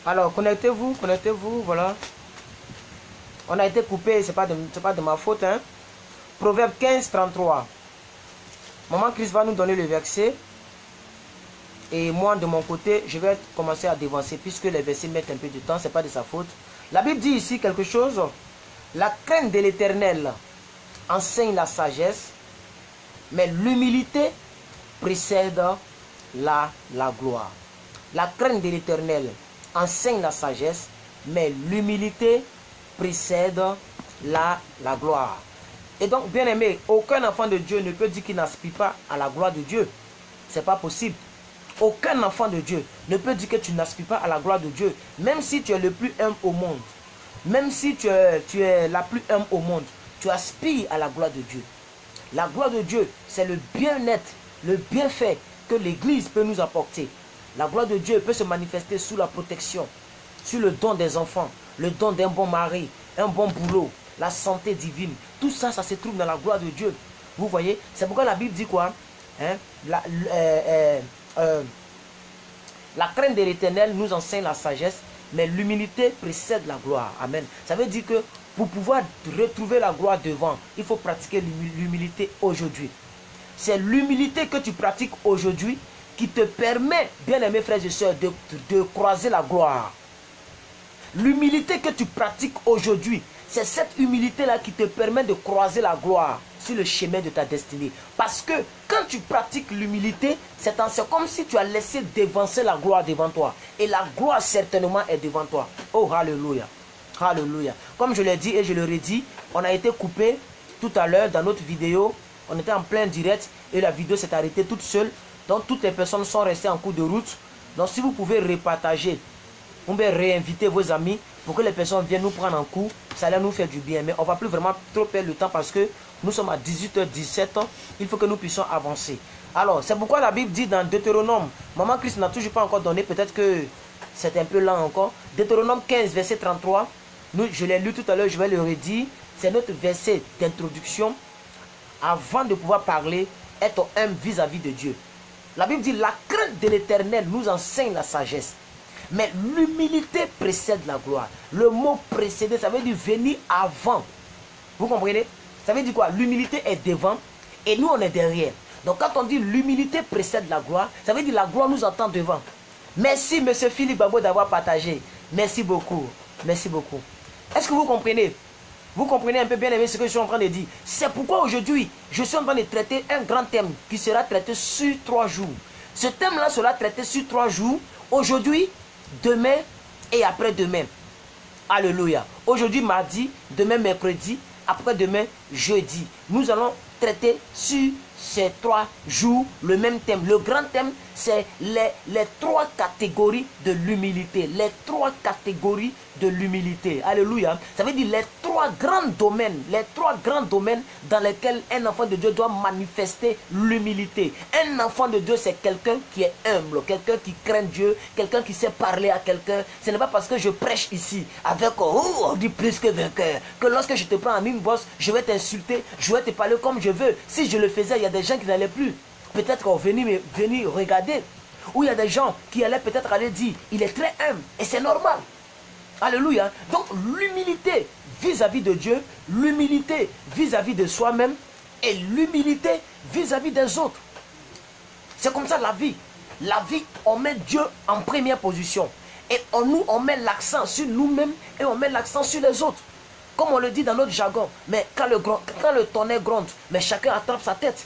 Alors, connectez-vous, voilà. On a été coupé, c'est pas de ma faute, hein. Proverbe 15, 33. Maman Christ va nous donner le verset. Et moi, de mon côté, je vais commencer à dévancer, puisque les versets mettent un peu de temps, c'est pas de sa faute. La Bible dit ici quelque chose. La crainte de l'Éternel enseigne la sagesse, mais l'humilité précède la gloire. La crainte de l'Éternel enseigne la sagesse, mais l'humilité précède la gloire. Et donc, bien aimé, aucun enfant de Dieu ne peut dire qu'il n'aspire pas à la gloire de Dieu. C'est pas possible. Aucun enfant de Dieu ne peut dire que tu n'aspires pas à la gloire de Dieu. Même si tu es le plus humble au monde, même si tu es la plus humble au monde, tu aspires à la gloire de Dieu. La gloire de Dieu, c'est le bien-être, le bienfait que l'Église peut nous apporter. La gloire de Dieu peut se manifester sous la protection, sur le don des enfants, le don d'un bon mari, un bon boulot, la santé divine. Tout ça, ça se trouve dans la gloire de Dieu. Vous voyez, c'est pourquoi la Bible dit quoi, hein? La crainte de l'Éternel nous enseigne la sagesse, mais l'humilité précède la gloire. Amen. Ça veut dire que pour pouvoir retrouver la gloire devant, il faut pratiquer l'humilité aujourd'hui. C'est l'humilité que tu pratiques aujourd'hui qui te permet, bien aimés frères et sœurs, de croiser la gloire. L'humilité que tu pratiques aujourd'hui, c'est cette humilité-là qui te permet de croiser la gloire sur le chemin de ta destinée. Parce que quand tu pratiques l'humilité, c'est comme si tu as laissé dévancer la gloire devant toi. Et la gloire certainement est devant toi. Oh, alléluia. Alléluia. Comme je l'ai dit et je le redis, on a été coupé tout à l'heure dans notre vidéo. On était en plein direct et la vidéo s'est arrêtée toute seule. Donc toutes les personnes sont restées en cours de route. Donc si vous pouvez repartager, on va réinviter vos amis pour que les personnes viennent nous prendre en cours. Ça allait nous faire du bien. Mais on ne va plus vraiment trop perdre le temps parce que nous sommes à 18h17. Il faut que nous puissions avancer. Alors, c'est pourquoi la Bible dit dans Deutéronome, Maman Christ n'a toujours pas encore donné, peut-être que c'est un peu lent encore. Deutéronome 15, verset 33. Je l'ai lu tout à l'heure, je vais le redire. C'est notre verset d'introduction. Avant de pouvoir parler, être humble vis-à-vis de Dieu. La Bible dit, la crainte de l'Éternel nous enseigne la sagesse. Mais l'humilité précède la gloire. Le mot précéder, ça veut dire venir avant. Vous comprenez? Ça veut dire quoi? L'humilité est devant et nous on est derrière. Donc quand on dit l'humilité précède la gloire, ça veut dire la gloire nous attend devant. Merci monsieur Philippe Babo d'avoir partagé. Merci beaucoup. Merci beaucoup. Est-ce que vous comprenez? Vous comprenez un peu bien aimé ce que je suis en train de dire. C'est pourquoi aujourd'hui, je suis en train de traiter un grand thème qui sera traité sur 3 jours. Ce thème-là sera traité sur 3 jours. Aujourd'hui, demain et après-demain. Alléluia. Aujourd'hui mardi, demain mercredi, après-demain jeudi. Nous allons traiter sur ces 3 jours le même thème. Le grand thème, c'est les 3 catégories de l'humilité. Les 3 catégories de l'humilité. Alléluia. Ça veut dire les 3 grands domaines. Les 3 grands domaines dans lesquels un enfant de Dieu doit manifester l'humilité. Un enfant de Dieu, c'est quelqu'un qui est humble. Quelqu'un qui craint Dieu. Quelqu'un qui sait parler à quelqu'un. Ce n'est pas parce que je prêche ici avec on dit plus que vainqueur. Que lorsque je te prends en une bosse, je vais t'insulter. Je vais te parler comme je veux. Si je le faisais, il y a des gens qui n'allaient plus. Peut-être venir regarder. Ou il y a des gens qui allaient peut-être aller dire, il est très humble. Et c'est normal. Alléluia. Donc l'humilité vis-à-vis de Dieu, l'humilité vis-à-vis de soi-même et l'humilité vis-à-vis des autres. C'est comme ça la vie. La vie, on met Dieu en première position. Et on met l'accent sur nous-mêmes et on met l'accent sur les autres. Comme on le dit dans notre jargon, mais quand le tonnerre gronde, mais chacun attrape sa tête.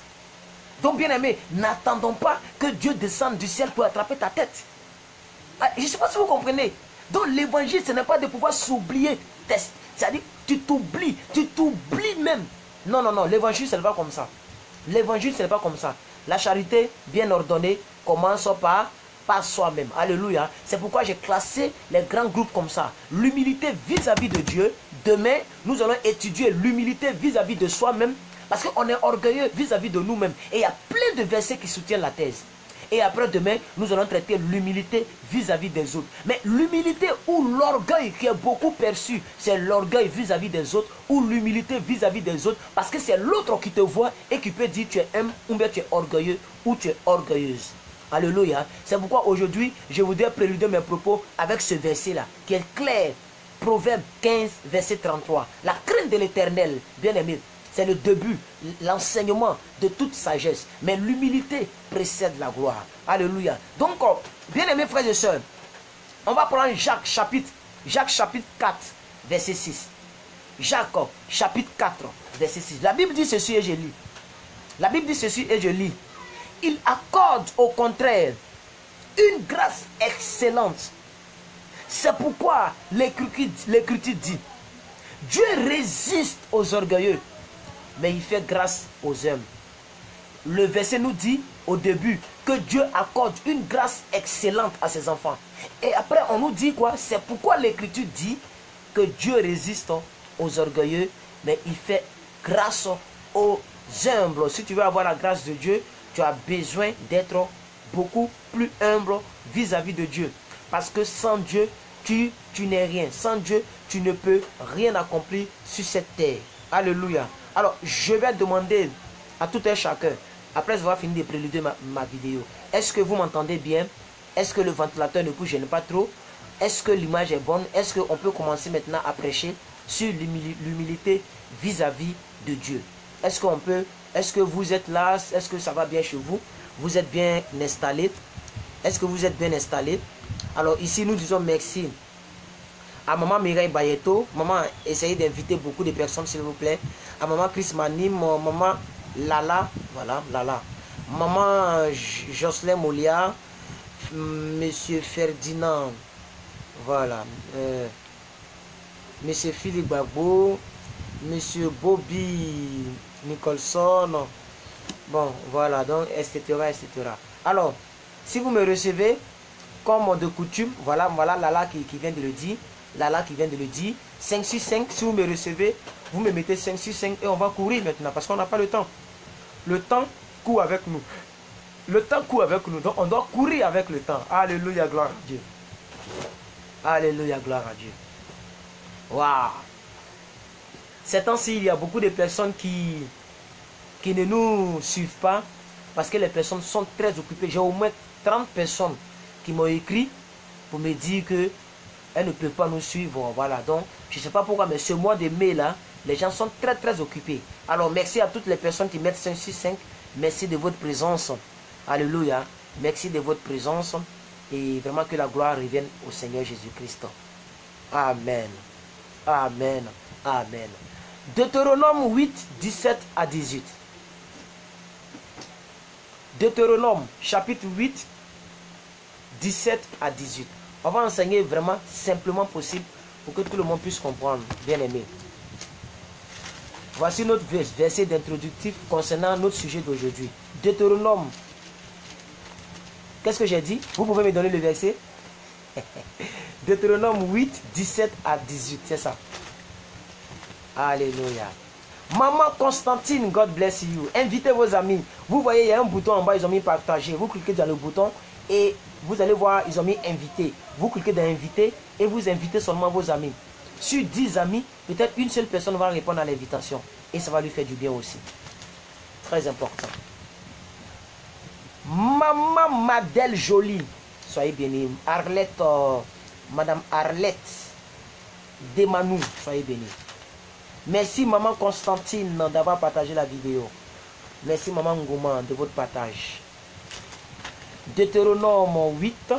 Donc bien aimé, n'attendons pas que Dieu descende du ciel pour attraper ta tête. Je ne sais pas si vous comprenez. Donc l'évangile, ce n'est pas de pouvoir s'oublier. C'est-à-dire, tu t'oublies même. Non, non, non, l'évangile, ce n'est pas comme ça. L'évangile, ce n'est pas comme ça. La charité bien ordonnée commence par soi-même. Alléluia. C'est pourquoi j'ai classé les grands groupes comme ça. L'humilité vis-à-vis de Dieu. Demain, nous allons étudier l'humilité vis-à-vis de soi-même. Parce qu'on est orgueilleux vis-à-vis de nous-mêmes. Et il y a plein de versets qui soutiennent la thèse. Et après demain, nous allons traiter l'humilité vis-à-vis des autres. Mais l'humilité ou l'orgueil qui est beaucoup perçu, c'est l'orgueil vis-à-vis des autres ou l'humilité vis-à-vis des autres. Parce que c'est l'autre qui te voit et qui peut dire tu es humble ou bien tu es orgueilleux ou tu es orgueilleuse. Alléluia. C'est pourquoi aujourd'hui, je voudrais préluder mes propos avec ce verset-là, qui est clair. Proverbe 15, verset 33. La crainte de l'Éternel, bien aimé, c'est le début, l'enseignement de toute sagesse. Mais l'humilité précède la gloire. Alléluia. Donc, bien aimés frères et sœurs, on va prendre Jacques chapitre 4, verset 6. Jacques chapitre 4, verset 6. La Bible dit ceci et je lis. La Bible dit ceci et je lis. Il accorde au contraire une grâce excellente. C'est pourquoi l'Écriture dit, Dieu résiste aux orgueilleux, mais il fait grâce aux hommes. Le verset nous dit au début que Dieu accorde une grâce excellente à ses enfants. Et après on nous dit quoi? C'est pourquoi l'Écriture dit que Dieu résiste aux orgueilleux, mais il fait grâce aux humbles. Si tu veux avoir la grâce de Dieu, tu as besoin d'être beaucoup plus humble vis-à-vis de Dieu. Parce que sans Dieu, tu n'es rien. Sans Dieu, tu ne peux rien accomplir sur cette terre. Alléluia. Alors, je vais demander à tout un chacun, après avoir fini de préluder ma vidéo, est-ce que vous m'entendez bien? Est-ce que le ventilateur ne vous gêne pas trop? Est-ce que l'image est bonne? Est-ce qu'on peut commencer maintenant à prêcher sur l'humilité vis-à-vis de Dieu? Est-ce qu'on peut? Est-ce que vous êtes là? Est-ce que ça va bien chez vous? Vous êtes bien installé? Est-ce que vous êtes bien installé? Alors ici, nous disons merci à maman Mireille Bayeto. Maman, essayez d'inviter beaucoup de personnes, s'il vous plaît. À maman Chris Manim, maman Lala, voilà, Lala. Maman Jocelyn Molia, monsieur Ferdinand, voilà. Monsieur Philippe Gbagbo, monsieur Bobby Nicholson. Bon, voilà, donc, etc., etc. Alors, si vous me recevez, comme de coutume, voilà Lala qui vient de le dire. Lala qui vient de le dire. 565, si vous me recevez, vous me mettez 565 et on va courir maintenant parce qu'on n'a pas le temps. Le temps court avec nous. Le temps court avec nous. Donc on doit courir avec le temps. Alléluia, gloire à Dieu. Alléluia, gloire à Dieu. Waouh. Ces temps-ci, il y a beaucoup de personnes qui ne nous suivent pas parce que les personnes sont très occupées. J'ai au moins 30 personnes qui m'ont écrit pour me dire que elles ne peuvent pas nous suivre. Voilà, donc je ne sais pas pourquoi, mais ce mois de mai là, les gens sont très occupés. Alors merci à toutes les personnes qui mettent 565. Merci de votre présence. Alléluia. Merci de votre présence. Et vraiment que la gloire revienne au Seigneur Jésus-Christ. Amen. Amen. Amen. Deutéronome 8, 17 à 18. Deutéronome chapitre 8, 17 à 18. On va enseigner vraiment simplement possible pour que tout le monde puisse comprendre, bien aimé. Voici notre verset d'introductif concernant notre sujet d'aujourd'hui. Deutéronome. Qu'est-ce que j'ai dit? Vous pouvez me donner le verset? Deutéronome 8, 17 à 18, c'est ça. Alléluia. Maman Constantine, God bless you. Invitez vos amis. Vous voyez, il y a un bouton en bas, ils ont mis partager. Vous cliquez dans le bouton et vous allez voir, ils ont mis inviter. Vous cliquez dans inviter et vous invitez seulement vos amis. Sur 10 amis, peut-être une seule personne va répondre à l'invitation. Et ça va lui faire du bien aussi. Très important. Maman Madel Jolie. Soyez bénis. Arlette, Madame Arlette Demanou. Soyez bénis. Merci Maman Constantine d'avoir partagé la vidéo. Merci Maman Ngouman de votre partage. Deutéronome 8.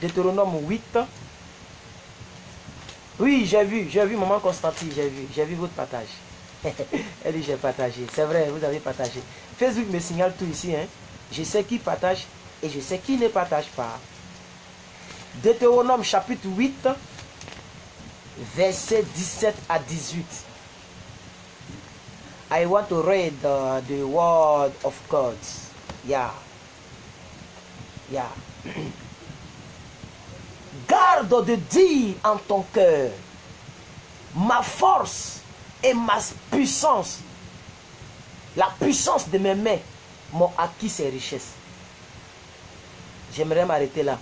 Deutéronome 8. Oui, j'ai vu Maman Constantine, j'ai vu votre partage. Elle dit j'ai partagé. C'est vrai, vous avez partagé. Facebook me signale tout ici. Hein. Je sais qui partage et je sais qui ne partage pas. Deutéronome chapitre 8, verset 17 à 18. I want to read the word of God. Yeah. Garde de dire en ton cœur, ma force et ma puissance, la puissance de mes mains m'ont acquis ces richesses. J'aimerais m'arrêter là.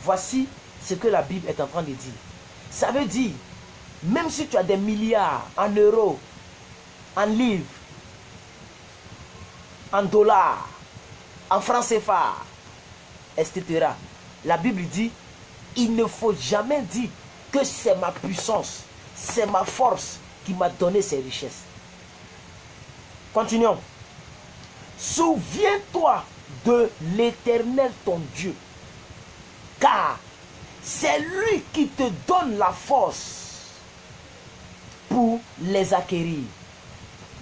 Voici ce que la Bible est en train de dire. Ça veut dire, même si tu as des milliards en euros, en livres, en dollars, en francs CFA, etc. La Bible dit, il ne faut jamais dire que c'est ma puissance, c'est ma force qui m'a donné ces richesses. Continuons. Souviens-toi de l'Éternel ton Dieu, car c'est lui qui te donne la force pour les acquérir.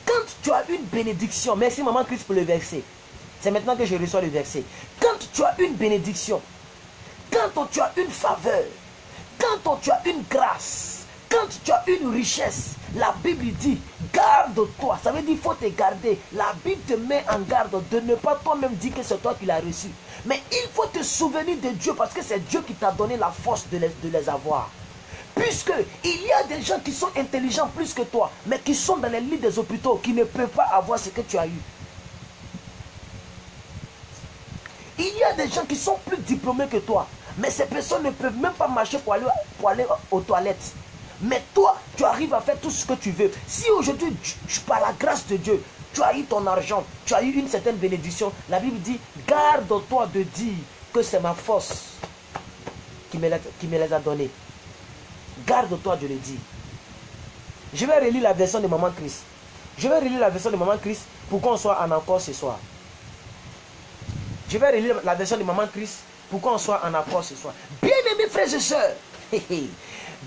Quand tu as une bénédiction, merci maman Christ pour le verset. C'est maintenant que je reçois le verset. Quand tu as une bénédiction, quand tu as une faveur, quand tu as une grâce, quand tu as une richesse, la Bible dit, garde-toi. Ça veut dire qu'il faut te garder. La Bible te met en garde de ne pas toi-même dire que c'est toi qui l'as reçu. Mais il faut te souvenir de Dieu parce que c'est Dieu qui t'a donné la force de les avoir. Puisque il y a des gens qui sont intelligents plus que toi, mais qui sont dans les lits des hôpitaux, qui ne peuvent pas avoir ce que tu as eu. Il y a des gens qui sont plus diplômés que toi, mais ces personnes ne peuvent même pas marcher pour aller aux toilettes. Mais toi, tu arrives à faire tout ce que tu veux. Si aujourd'hui, par la grâce de Dieu, tu as eu ton argent, tu as eu une certaine bénédiction, la Bible dit, garde-toi de dire que c'est ma force qui me les a donnés. Garde-toi de le dire. Je vais relire la version de Maman Christ. Je vais relire la version de Maman Christ pour qu'on soit en accord ce soir. Je vais relire la version de Maman Christ pour qu'on soit en accord ce soir. Bien-aimés frères et sœurs,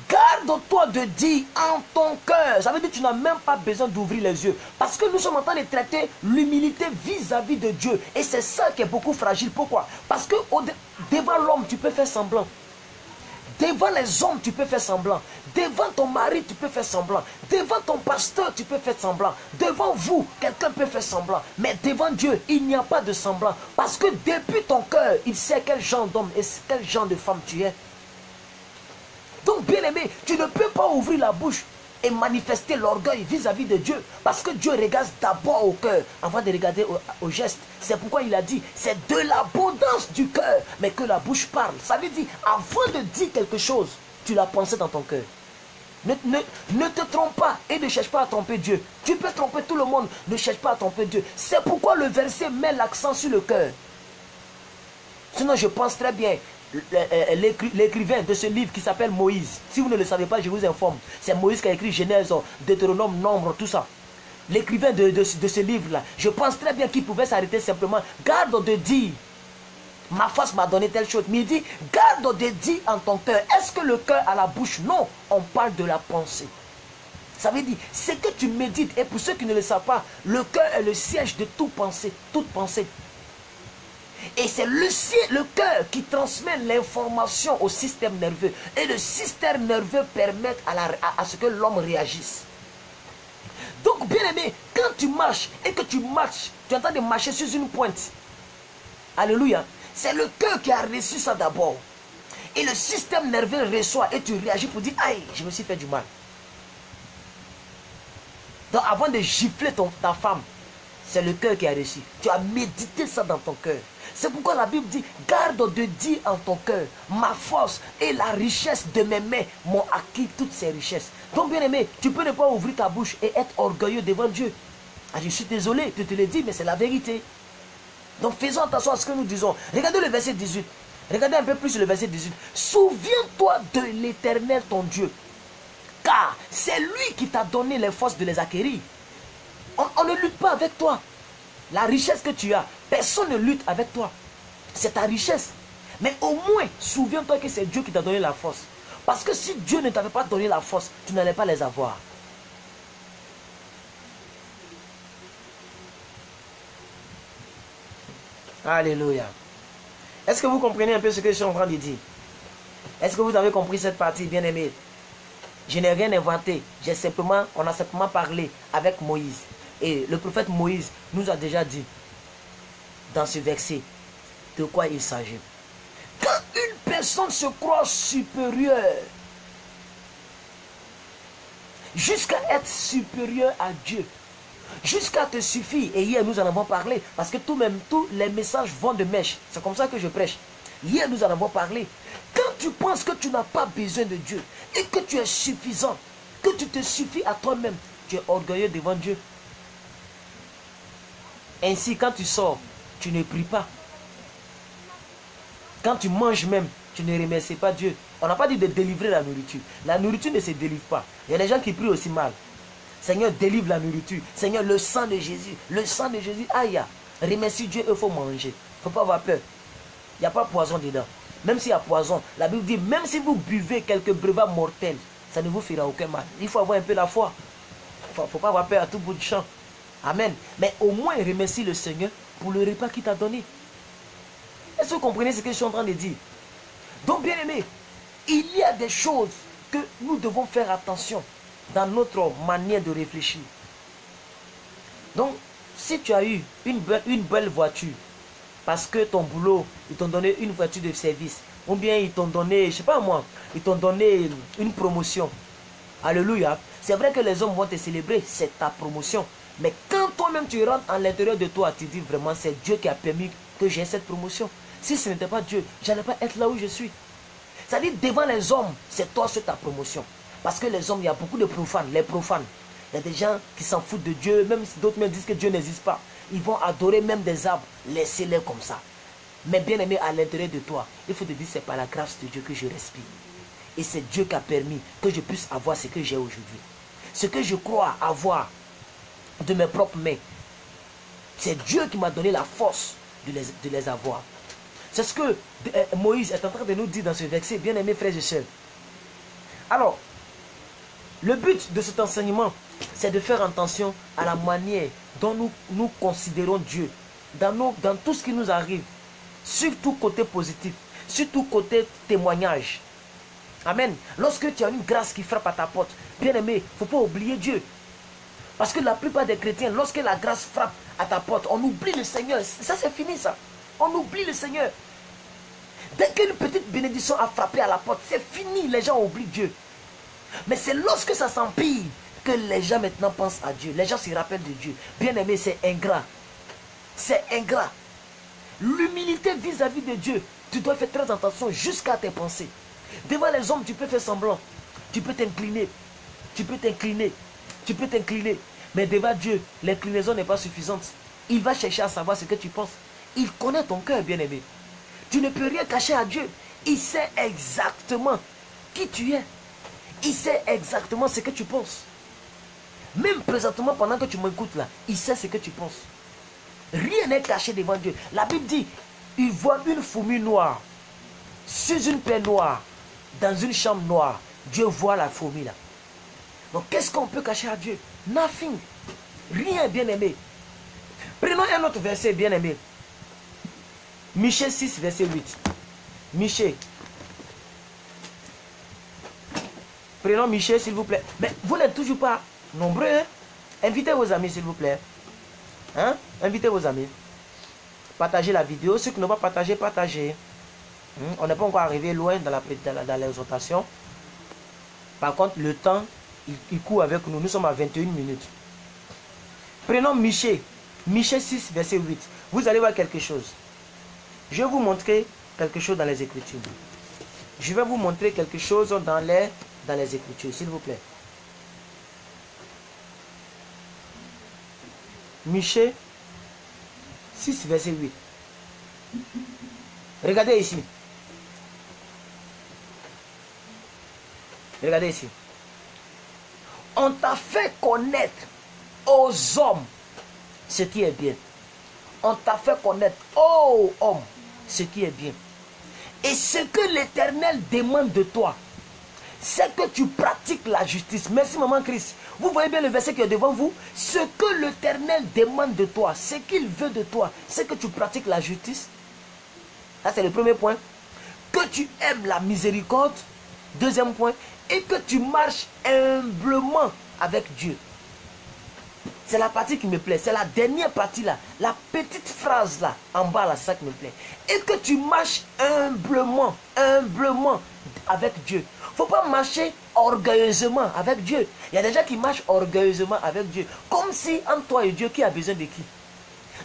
garde-toi de dire en ton cœur. Ça veut dire que tu n'as même pas besoin d'ouvrir les yeux. Parce que nous sommes en train de traiter l'humilité vis-à-vis de Dieu. Et c'est ça qui est beaucoup fragile. Pourquoi? Parce que devant l'homme, tu peux faire semblant. Devant les hommes, tu peux faire semblant. Devant ton mari, tu peux faire semblant. Devant ton pasteur, tu peux faire semblant. Devant vous, quelqu'un peut faire semblant. Mais devant Dieu, il n'y a pas de semblant. Parce que depuis ton cœur, il sait quel genre d'homme et quel genre de femme tu es. Donc, bien aimé, tu ne peux pas ouvrir la bouche et manifester l'orgueil vis-à-vis de Dieu. Parce que Dieu regarde d'abord au cœur avant de regarder au geste. C'est pourquoi il a dit, c'est de l'abondance du cœur, mais que la bouche parle. Ça veut dire, avant de dire quelque chose, tu l'as pensé dans ton cœur. Ne te trompe pas et ne cherche pas à tromper Dieu. Tu peux tromper tout le monde, ne cherche pas à tromper Dieu. C'est pourquoi le verset met l'accent sur le cœur. Sinon, je pense très bien, l'écrivain de ce livre qui s'appelle Moïse, si vous ne le savez pas, je vous informe, c'est Moïse qui a écrit Genèse, Deutéronome, Nombre, tout ça. L'écrivain de ce livre-là, je pense très bien qu'il pouvait s'arrêter simplement, garde de dire, ma force m'a donné telle chose, mais il dit, garde de dire en ton cœur. Est-ce que le cœur a la bouche? Non, on parle de la pensée. Ça veut dire, ce que tu médites, et pour ceux qui ne le savent pas, le cœur est le siège de toute pensée, toute pensée. Et c'est le cœur qui transmet l'information au système nerveux. Et le système nerveux permet à ce que l'homme réagisse. Donc, bien aimé, quand tu marches et que tu marches, tu es en train de marcher sur une pointe. Alléluia. C'est le cœur qui a reçu ça d'abord. Et le système nerveux reçoit et tu réagis pour dire, aïe, je me suis fait du mal. Donc, avant de gifler ta femme, c'est le cœur qui a reçu. Tu as médité ça dans ton cœur. C'est pourquoi la Bible dit, garde de dire en ton cœur, ma force et la richesse de mes mains m'ont acquis toutes ces richesses. Donc bien aimé, tu peux ne pas ouvrir ta bouche et être orgueilleux devant Dieu. Ah, je suis désolé de te le dire, mais c'est la vérité. Donc faisons attention à ce que nous disons. Regardez le verset 18. Regardez un peu plus le verset 18. Souviens-toi de l'Éternel ton Dieu, car c'est lui qui t'a donné les forces de les acquérir. On ne lutte pas avec toi. La richesse que tu as, personne ne lutte avec toi. C'est ta richesse. Mais au moins, souviens-toi que c'est Dieu qui t'a donné la force. Parce que si Dieu ne t'avait pas donné la force, tu n'allais pas les avoir. Alléluia. Est-ce que vous comprenez un peu ce que je suis en train de dire? Est-ce que vous avez compris cette partie, bien aimé? Je n'ai rien inventé. On a simplement parlé avec Moïse. Et le prophète Moïse nous a déjà dit dans ce verset de quoi il s'agit. Quand une personne se croit supérieure jusqu'à être supérieure à Dieu, jusqu'à te suffire, et hier nous en avons parlé, parce que tous les messages vont de mèche, c'est comme ça que je prêche. Hier nous en avons parlé. Quand tu penses que tu n'as pas besoin de Dieu et que tu es suffisant, que tu te suffis à toi-même, tu es orgueilleux devant Dieu. Ainsi, quand tu sors, tu ne pries pas. Quand tu manges même, tu ne remercies pas Dieu. On n'a pas dit de délivrer la nourriture. La nourriture ne se délivre pas. Il y a des gens qui prient aussi mal. Seigneur, délivre la nourriture. Seigneur, le sang de Jésus. Le sang de Jésus. Aïe. Remercie Dieu, il faut manger. Il ne faut pas avoir peur. Il n'y a pas poison dedans. Même s'il y a poison, la Bible dit, même si vous buvez quelques breuvages mortels, ça ne vous fera aucun mal. Il faut avoir un peu la foi. Il ne faut pas avoir peur à tout bout de champ. Amen. Mais au moins, remercie le Seigneur pour le repas qu'il t'a donné. Est-ce que vous comprenez ce que je suis en train de dire? Donc, bien aimé, il y a des choses que nous devons faire attention dans notre manière de réfléchir. Donc, si tu as eu une belle voiture, parce que ton boulot, ils t'ont donné une voiture de service, ou bien ils t'ont donné, je ne sais pas moi, ils t'ont donné une promotion. Alléluia. C'est vrai que les hommes vont te célébrer, c'est ta promotion. Mais quand toi-même tu rentres à l'intérieur de toi, tu dis vraiment, c'est Dieu qui a permis que j'ai cette promotion. Si ce n'était pas Dieu, je n'allais pas être là où je suis. C'est-à-dire, devant les hommes, c'est toi sur ta promotion. Parce que les hommes, il y a beaucoup de profanes, les profanes. Il y a des gens qui s'en foutent de Dieu, même si d'autres me disent que Dieu n'existe pas. Ils vont adorer même des arbres, laissez-les comme ça. Mais bien aimé, à l'intérieur de toi, il faut te dire, c'est par la grâce de Dieu que je respire. Et c'est Dieu qui a permis que je puisse avoir ce que j'ai aujourd'hui. Ce que je crois avoir de mes propres mains, c'est Dieu qui m'a donné la force de les avoir. C'est ce que Moïse est en train de nous dire dans ce verset, bien aimés frères et sœurs. Alors, le but de cet enseignement, c'est de faire attention à la manière dont nous considérons Dieu, dans tout ce qui nous arrive, surtout côté positif, surtout côté témoignage. Amen. Lorsque tu as une grâce qui frappe à ta porte, bien aimé, il ne faut pas oublier Dieu. Parce que la plupart des chrétiens, lorsque la grâce frappe à ta porte, on oublie le Seigneur. Ça, c'est fini, ça. On oublie le Seigneur. Dès qu'une petite bénédiction a frappé à la porte, c'est fini, les gens oublient Dieu. Mais c'est lorsque ça s'empire que les gens maintenant pensent à Dieu. Les gens se rappellent de Dieu. Bien aimé, c'est ingrat. C'est ingrat. L'humilité vis-à-vis de Dieu, tu dois faire très attention jusqu'à tes pensées. Devant les hommes, tu peux faire semblant. Tu peux t'incliner. Tu peux t'incliner. Tu peux t'incliner. Mais devant Dieu, l'inclinaison n'est pas suffisante. Il va chercher à savoir ce que tu penses. Il connaît ton cœur, bien-aimé. Tu ne peux rien cacher à Dieu. Il sait exactement qui tu es. Il sait exactement ce que tu penses. Même présentement, pendant que tu m'écoutes là, il sait ce que tu penses. Rien n'est caché devant Dieu. La Bible dit, il voit une fourmi noire sur une plaie noire, dans une chambre noire. Dieu voit la fourmi là. Donc qu'est-ce qu'on peut cacher à Dieu? Nothing. Rien, bien-aimé. Prenons un autre verset, bien-aimé. Michée 6, verset 8. Michée. Prenons Michée, s'il vous plaît. Mais vous n'êtes toujours pas nombreux, hein? Invitez vos amis, s'il vous plaît. Hein? Invitez vos amis. Partagez la vidéo. Ceux qui n'ont pas partagé, partagez. On n'est pas encore arrivé loin dans l'exhortation. Par contre, le temps, il court avec nous. Nous sommes à 21 minutes. Prenons Michée. Michée 6, verset 8. Vous allez voir quelque chose. Je vais vous montrer quelque chose dans les Écritures. Je vais vous montrer quelque chose dans les Écritures, s'il vous plaît. Michée 6, verset 8. Regardez ici. Regardez ici. On t'a fait connaître aux hommes ce qui est bien. On t'a fait connaître aux hommes ce qui est bien. Et ce que l'Éternel demande de toi, c'est que tu pratiques la justice. Merci maman Christ. Vous voyez bien le verset qui est devant vous. Ce que l'Éternel demande de toi, ce qu'il veut de toi, c'est que tu pratiques la justice. Ça c'est le premier point. Que tu aimes la miséricorde. Deuxième point. Et que tu marches humblement avec Dieu. C'est la partie qui me plaît. C'est la dernière partie là. La petite phrase là, en bas là, c'est ça qui me plaît. Et que tu marches humblement avec Dieu. Il ne faut pas marcher orgueilleusement avec Dieu. Il y a des gens qui marchent orgueilleusement avec Dieu. Comme si entre toi et Dieu, qui a besoin de qui?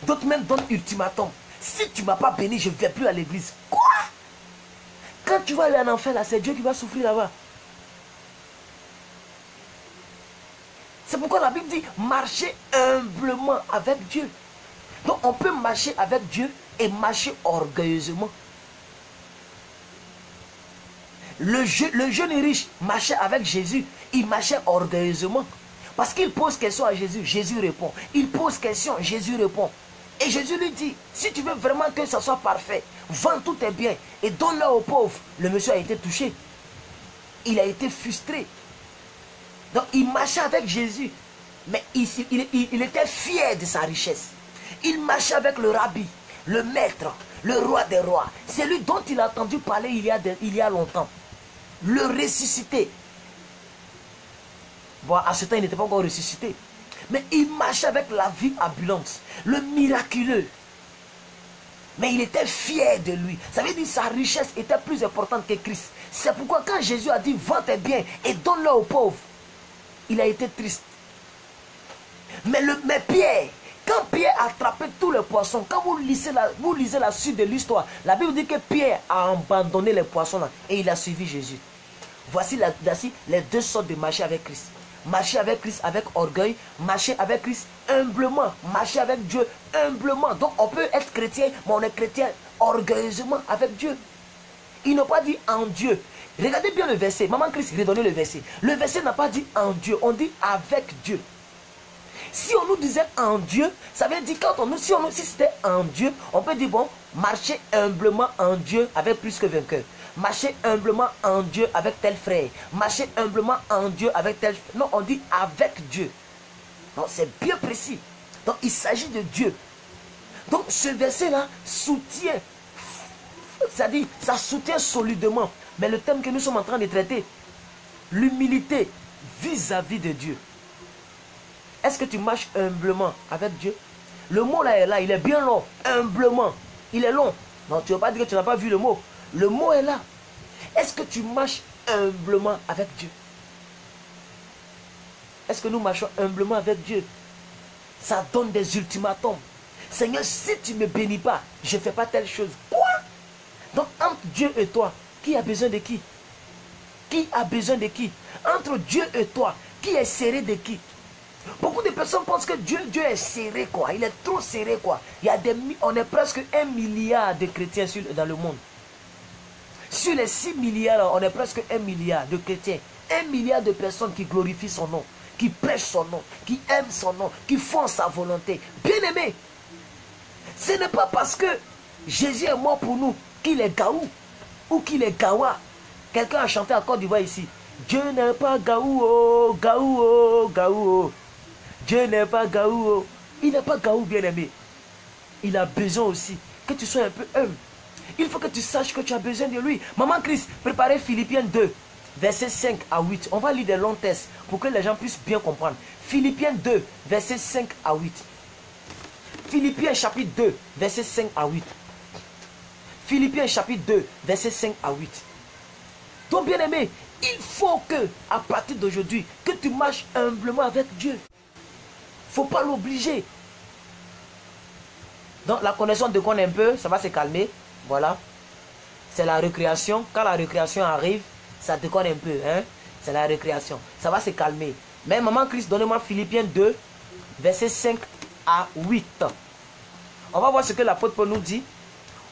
D'autres même donnent ultimatum. Si tu ne m'as pas béni, je ne vais plus à l'église. Quoi? Quand tu vas aller en enfer là, c'est Dieu qui va souffrir là-bas. C'est pourquoi la Bible dit marcher humblement avec Dieu. Donc on peut marcher avec Dieu et marcher orgueilleusement. Le jeune riche marchait avec Jésus, il marchait orgueilleusement. Parce qu'il pose question à Jésus, Jésus répond. Il pose question, Jésus répond. Et Jésus lui dit, si tu veux vraiment que ça soit parfait, vends tous tes biens et donne-le aux pauvres. Le monsieur a été touché. Il a été frustré. Donc il marchait avec Jésus. Mais il était fier de sa richesse. Il marchait avec le rabbi, le maître, le roi des rois. C'est lui dont il a entendu parler il y a longtemps. Le ressuscité. Bon, à ce temps, il n'était pas encore ressuscité. Mais il marchait avec la vie abondante, le miraculeux. Mais il était fier de lui. Ça veut dire que sa richesse était plus importante que Christ. C'est pourquoi quand Jésus a dit, vends tes biens et donne-le aux pauvres, il a été triste. Mais Pierre, quand Pierre attrapait tous les poissons, quand vous lisez la suite de l'histoire, la Bible dit que Pierre a abandonné les poissons là et il a suivi Jésus. Voici les deux sortes de marcher avec Christ. Marcher avec Christ avec orgueil, marcher avec Christ humblement, marcher avec Dieu humblement. Donc on peut être chrétien, mais on est chrétien orgueilleusement avec Dieu. Il n'a pas dit en Dieu. Regardez bien le verset. Maman Christ redonnait le verset. Le verset n'a pas dit en Dieu, on dit avec Dieu. Si on nous disait en Dieu, ça veut dire si c'était en Dieu, on peut dire bon, marcher humblement en Dieu avec plus que vainqueur. Marcher humblement en Dieu avec tel frère. Marcher humblement en Dieu avec tel... Non, on dit avec Dieu. Donc c'est bien précis. Donc il s'agit de Dieu. Donc ce verset-là soutient, c'est-à-dire ça soutient solidement. Mais le thème que nous sommes en train de traiter, l'humilité vis-à-vis de Dieu. Est-ce que tu marches humblement avec Dieu? Le mot là est là, il est bien long. Humblement, il est long. Non, tu ne veux pas dire que tu n'as pas vu le mot. Le mot est là. Est-ce que tu marches humblement avec Dieu? Est-ce que nous marchons humblement avec Dieu? Ça donne des ultimatums. Seigneur, si tu ne me bénis pas, je ne fais pas telle chose. Quoi? Donc entre Dieu et toi, qui a besoin de qui? Qui a besoin de qui? Entre Dieu et toi, qui est serré de qui? Beaucoup de personnes pensent que Dieu est serré, quoi. Il est trop serré, quoi. On est presque 1 milliard de chrétiens dans le monde. Sur les 6 milliards, on est presque 1 milliard de chrétiens. 1 milliard de personnes qui glorifient son nom, qui prêchent son nom, qui aiment son nom, qui font sa volonté. Bien aimé, ce n'est pas parce que Jésus est mort pour nous qu'il est gaou ou qu'il est gawa. Quelqu'un a chanté en Côte d'Ivoire ici. Dieu n'est pas gaou, oh, gaou, oh, gaou, oh. Dieu n'est pas gaou, oh. Il n'est pas gaou, bien aimé. Il a besoin aussi que tu sois un peu humble. Il faut que tu saches que tu as besoin de lui. Maman Christ, préparez Philippiens 2, versets 5 à 8. On va lire des longs textes pour que les gens puissent bien comprendre. Philippiens 2, versets 5 à 8. Philippiens chapitre 2, versets 5 à 8. Philippiens chapitre 2, versets 5 à 8. Donc bien aimé, il faut que, à partir d'aujourd'hui, que tu marches humblement avec Dieu. Il ne faut pas l'obliger. Donc la connaissance déconne un peu, ça va se calmer. Voilà. C'est la récréation. Quand la récréation arrive, ça déconne un peu. Hein? C'est la récréation. Ça va se calmer. Mais maman Christ, donnez-moi Philippiens 2, versets 5 à 8. On va voir ce que l'apôtre Paul nous dit.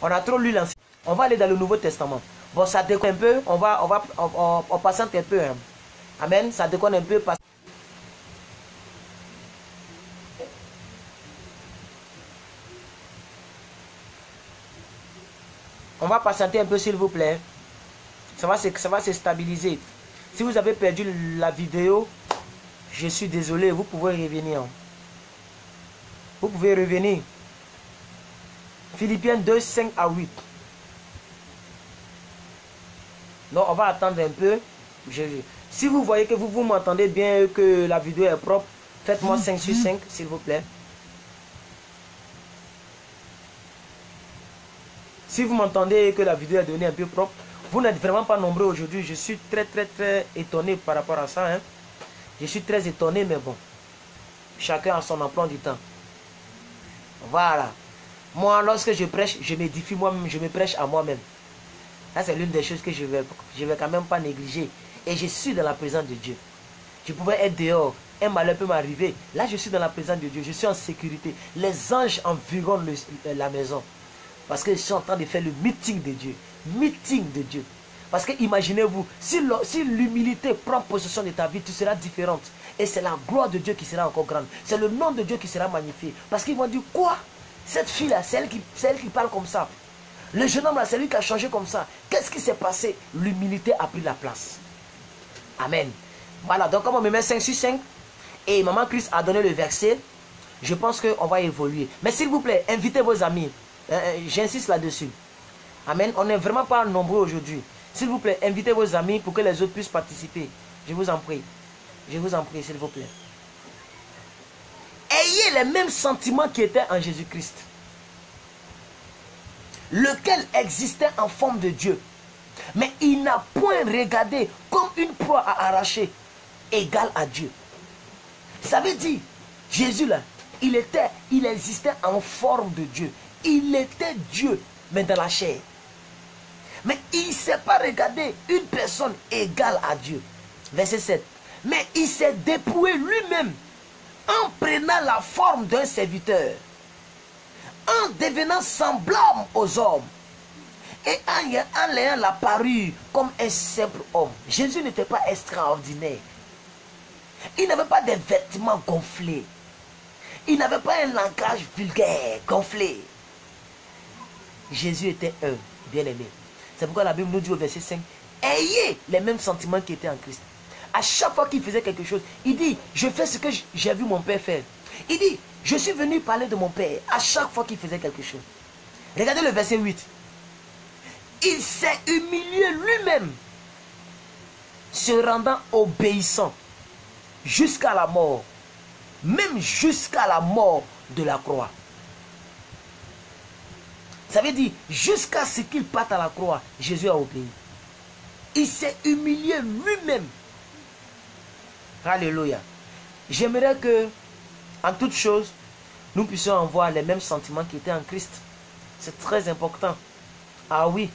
On a trop lu l'Ancien. On va aller dans le Nouveau Testament. Bon, ça déconne un peu. On patiente un peu. Hein. Amen. Ça déconne un peu. On va patienter un peu s'il vous plaît. Ça va se stabiliser. Si vous avez perdu la vidéo, je suis désolé. Vous pouvez revenir. Vous pouvez revenir. Philippiens 2, 5 à 8. Donc on va attendre un peu. Si vous voyez que vous m'entendez bien, que la vidéo est propre, faites-moi 5 sur 5 s'il vous plaît. Si vous m'entendez que la vidéo est devenue un peu propre, vous n'êtes vraiment pas nombreux aujourd'hui. Je suis très étonné par rapport à ça. Hein. Je suis très étonné, mais bon. Chacun a son emploi du temps. Voilà. Moi, lorsque je prêche, je m'édifie moi-même, je me prêche à moi-même. Ça, c'est l'une des choses que je vais quand même pas négliger. Et je suis dans la présence de Dieu. Je pouvais être dehors. Un malheur peut m'arriver. Là, je suis dans la présence de Dieu. Je suis en sécurité. Les anges environnent la maison. Parce que je suis en train de faire le meeting de Dieu. Meeting de Dieu. Parce que imaginez-vous, si l'humilité prend possession de ta vie, tu seras différente. Et c'est la gloire de Dieu qui sera encore grande. C'est le nom de Dieu qui sera magnifié. Parce qu'ils vont dire, quoi? Cette fille-là, c'est elle qui parle comme ça. Le jeune homme-là, c'est lui qui a changé comme ça. Qu'est-ce qui s'est passé? L'humilité a pris la place. Amen. Voilà, donc comme on me met 5 sur 5, et Maman Christ a donné le verset, je pense qu'on va évoluer. Mais s'il vous plaît, invitez vos amis. J'insiste là-dessus. Amen. On n'est vraiment pas nombreux aujourd'hui. S'il vous plaît, invitez vos amis pour que les autres puissent participer. Je vous en prie. Je vous en prie, s'il vous plaît. Ayez les mêmes sentiments qui étaient en Jésus-Christ, lequel existait en forme de Dieu. Mais il n'a point regardé comme une proie à arracher, égale à Dieu. Ça veut dire, Jésus là, il existait en forme de Dieu. Il était Dieu, mais dans la chair. Mais il ne s'est pas regardé une personne égale à Dieu. Verset 7. Mais il s'est dépouillé lui-même en prenant la forme d'un serviteur, en devenant semblable aux hommes et en ayant la parure comme un simple homme. Jésus n'était pas extraordinaire. Il n'avait pas des vêtements gonflés. Il n'avait pas un langage vulgaire, gonflé. Jésus était un bien-aimé. C'est pourquoi la Bible nous dit au verset 5, ayez les mêmes sentiments qui étaient en Christ. À chaque fois qu'il faisait quelque chose, il dit, je fais ce que j'ai vu mon Père faire. Il dit, je suis venu parler de mon Père. À chaque fois qu'il faisait quelque chose. Regardez le verset 8. Il s'est humilié lui-même, se rendant obéissant jusqu'à la mort, même jusqu'à la mort de la croix. Ça veut dire, jusqu'à ce qu'il parte à la croix, Jésus a obéi. Il s'est humilié lui-même. Alléluia. J'aimerais que, en toute chose, nous puissions avoir les mêmes sentiments qui étaient en Christ. C'est très important. Ah oui.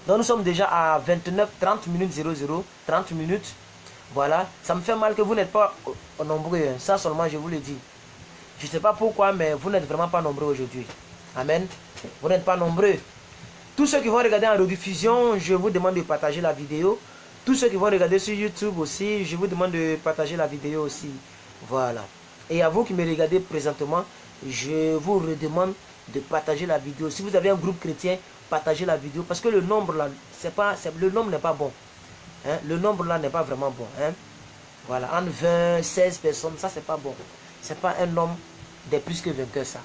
Donc nous sommes déjà à 29, 30 minutes 00, 30 minutes. Voilà. Ça me fait mal que vous n'êtes pas nombreux. Ça seulement, je vous le dis. Je ne sais pas pourquoi, mais vous n'êtes vraiment pas nombreux aujourd'hui. Amen. Vous n'êtes pas nombreux. Tous ceux qui vont regarder en rediffusion, je vous demande de partager la vidéo. Tous ceux qui vont regarder sur YouTube aussi, je vous demande de partager la vidéo aussi. Voilà. Et à vous qui me regardez présentement, je vous redemande de partager la vidéo. Si vous avez un groupe chrétien, partagez la vidéo. Parce que le nombre là, le nombre n'est pas bon. Hein? Le nombre là n'est pas vraiment bon. Hein? Voilà. Entre 20, 16 personnes, ça c'est pas bon. C'est pas un nombre des plus que vainqueurs ça.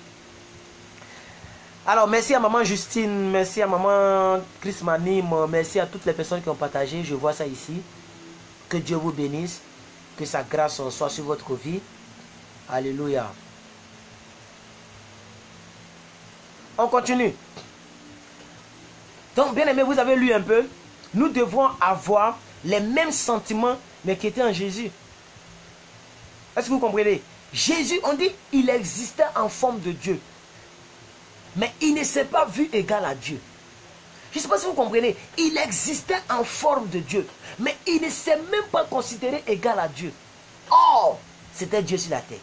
Alors, merci à Maman Justine, merci à Maman Chris Manim, merci à toutes les personnes qui ont partagé. Je vois ça ici. Que Dieu vous bénisse. Que sa grâce soit sur votre vie. Alléluia. On continue. Donc, bien aimé, vous avez lu un peu. Nous devons avoir les mêmes sentiments, mais qui étaient en Jésus. Est-ce que vous comprenez? Jésus, on dit, il existait en forme de Dieu. Mais il ne s'est pas vu égal à Dieu. Je ne sais pas si vous comprenez. Il existait en forme de Dieu. Mais il ne s'est même pas considéré égal à Dieu. Or, c'était Dieu sur la terre.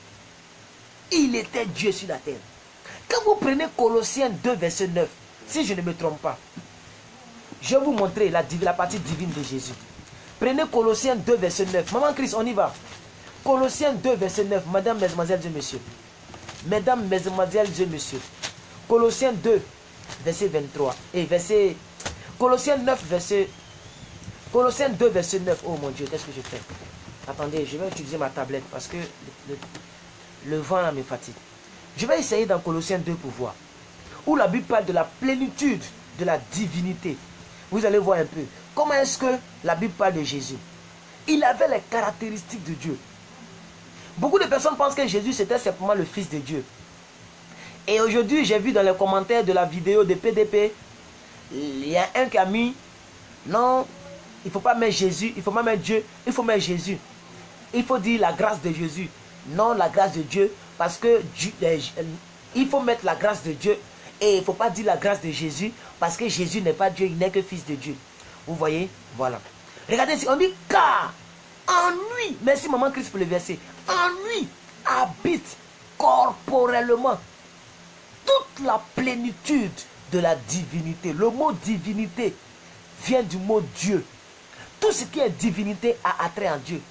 Il était Dieu sur la terre. Quand vous prenez Colossiens 2, verset 9, si je ne me trompe pas, je vais vous montrer la partie divine de Jésus. Prenez Colossiens 2, verset 9. Maman Christ, on y va. Colossiens 2, verset 9. Mesdames, mesdemoiselles et messieurs. Mesdames, mesdemoiselles et messieurs. Colossiens 2, verset 23. Et verset... Colossiens 9, verset... Colossiens 2, verset 9. Oh mon Dieu, qu'est-ce que je fais? Attendez, je vais utiliser ma tablette parce que le vent là me fatigue. Je vais essayer dans Colossiens 2 pour voir. Où la Bible parle de la plénitude de la divinité. Vous allez voir un peu. Comment est-ce que la Bible parle de Jésus? Il avait les caractéristiques de Dieu. Beaucoup de personnes pensent que Jésus c'était simplement le Fils de Dieu. Et aujourd'hui, j'ai vu dans les commentaires de la vidéo de PDP, il y a un qui a mis, non, il ne faut pas mettre Jésus, il ne faut pas mettre Dieu, il faut mettre Jésus. Il faut dire la grâce de Jésus, non la grâce de Dieu, parce que il faut mettre la grâce de Dieu et il ne faut pas dire la grâce de Jésus, parce que Jésus n'est pas Dieu, il n'est que Fils de Dieu. Vous voyez? Voilà. Regardez ici, on dit car En lui, merci maman Christ pour le verset, en lui habite corporellement toute la plénitude de la divinité. Le mot divinité vient du mot Dieu. Tout ce qui est divinité a attrait en Dieu.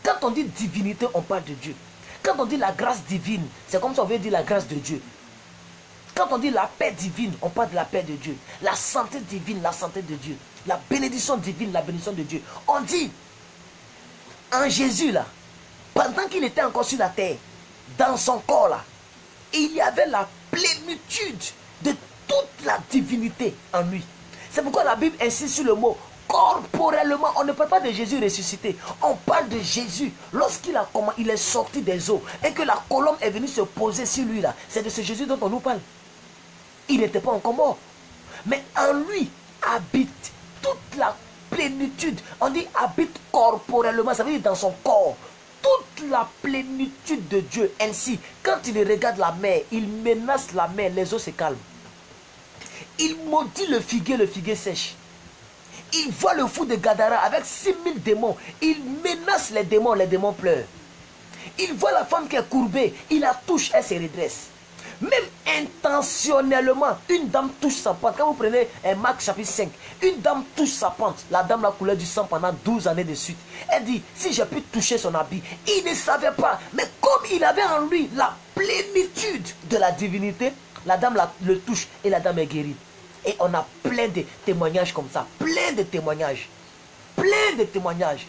Quand on dit divinité, on parle de Dieu. Quand on dit la grâce divine, c'est comme ça on veut dire la grâce de Dieu. Quand on dit la paix divine, on parle de la paix de Dieu. La santé divine, la santé de Dieu. La bénédiction divine, la bénédiction de Dieu. On dit, en Jésus là, pendant qu'il était encore sur la terre, dans son corps là, il y avait la plénitude de toute la divinité en lui. C'est pourquoi la Bible insiste sur le mot corporellement. On ne parle pas de Jésus ressuscité. On parle de Jésus lorsqu'il il est sorti des eaux et que la colombe est venue se poser sur lui là. C'est de ce Jésus dont on nous parle. Il n'était pas encore mort. Mais en lui habite toute la plénitude. On dit habite corporellement. Ça veut dire dans son corps. Toute la plénitude de Dieu. Ainsi, quand il regarde la mer, il menace la mer, les eaux se calment. Il maudit le figuier sèche. Il voit le fou de Gadara avec 6000 démons. Il menace les démons pleurent. Il voit la femme qui est courbée, il la touche, elle se redresse. Même intentionnellement, une dame touche sa pente. Quand vous prenez Marc chapitre 5, une dame touche sa pente. La dame la couleur du sang pendant 12 années de suite. Elle dit, si j'ai pu toucher son habit, il ne savait pas. Mais comme il avait en lui la plénitude de la divinité, la dame le touche et la dame est guérie. Et on a plein de témoignages comme ça. Plein de témoignages. Plein de témoignages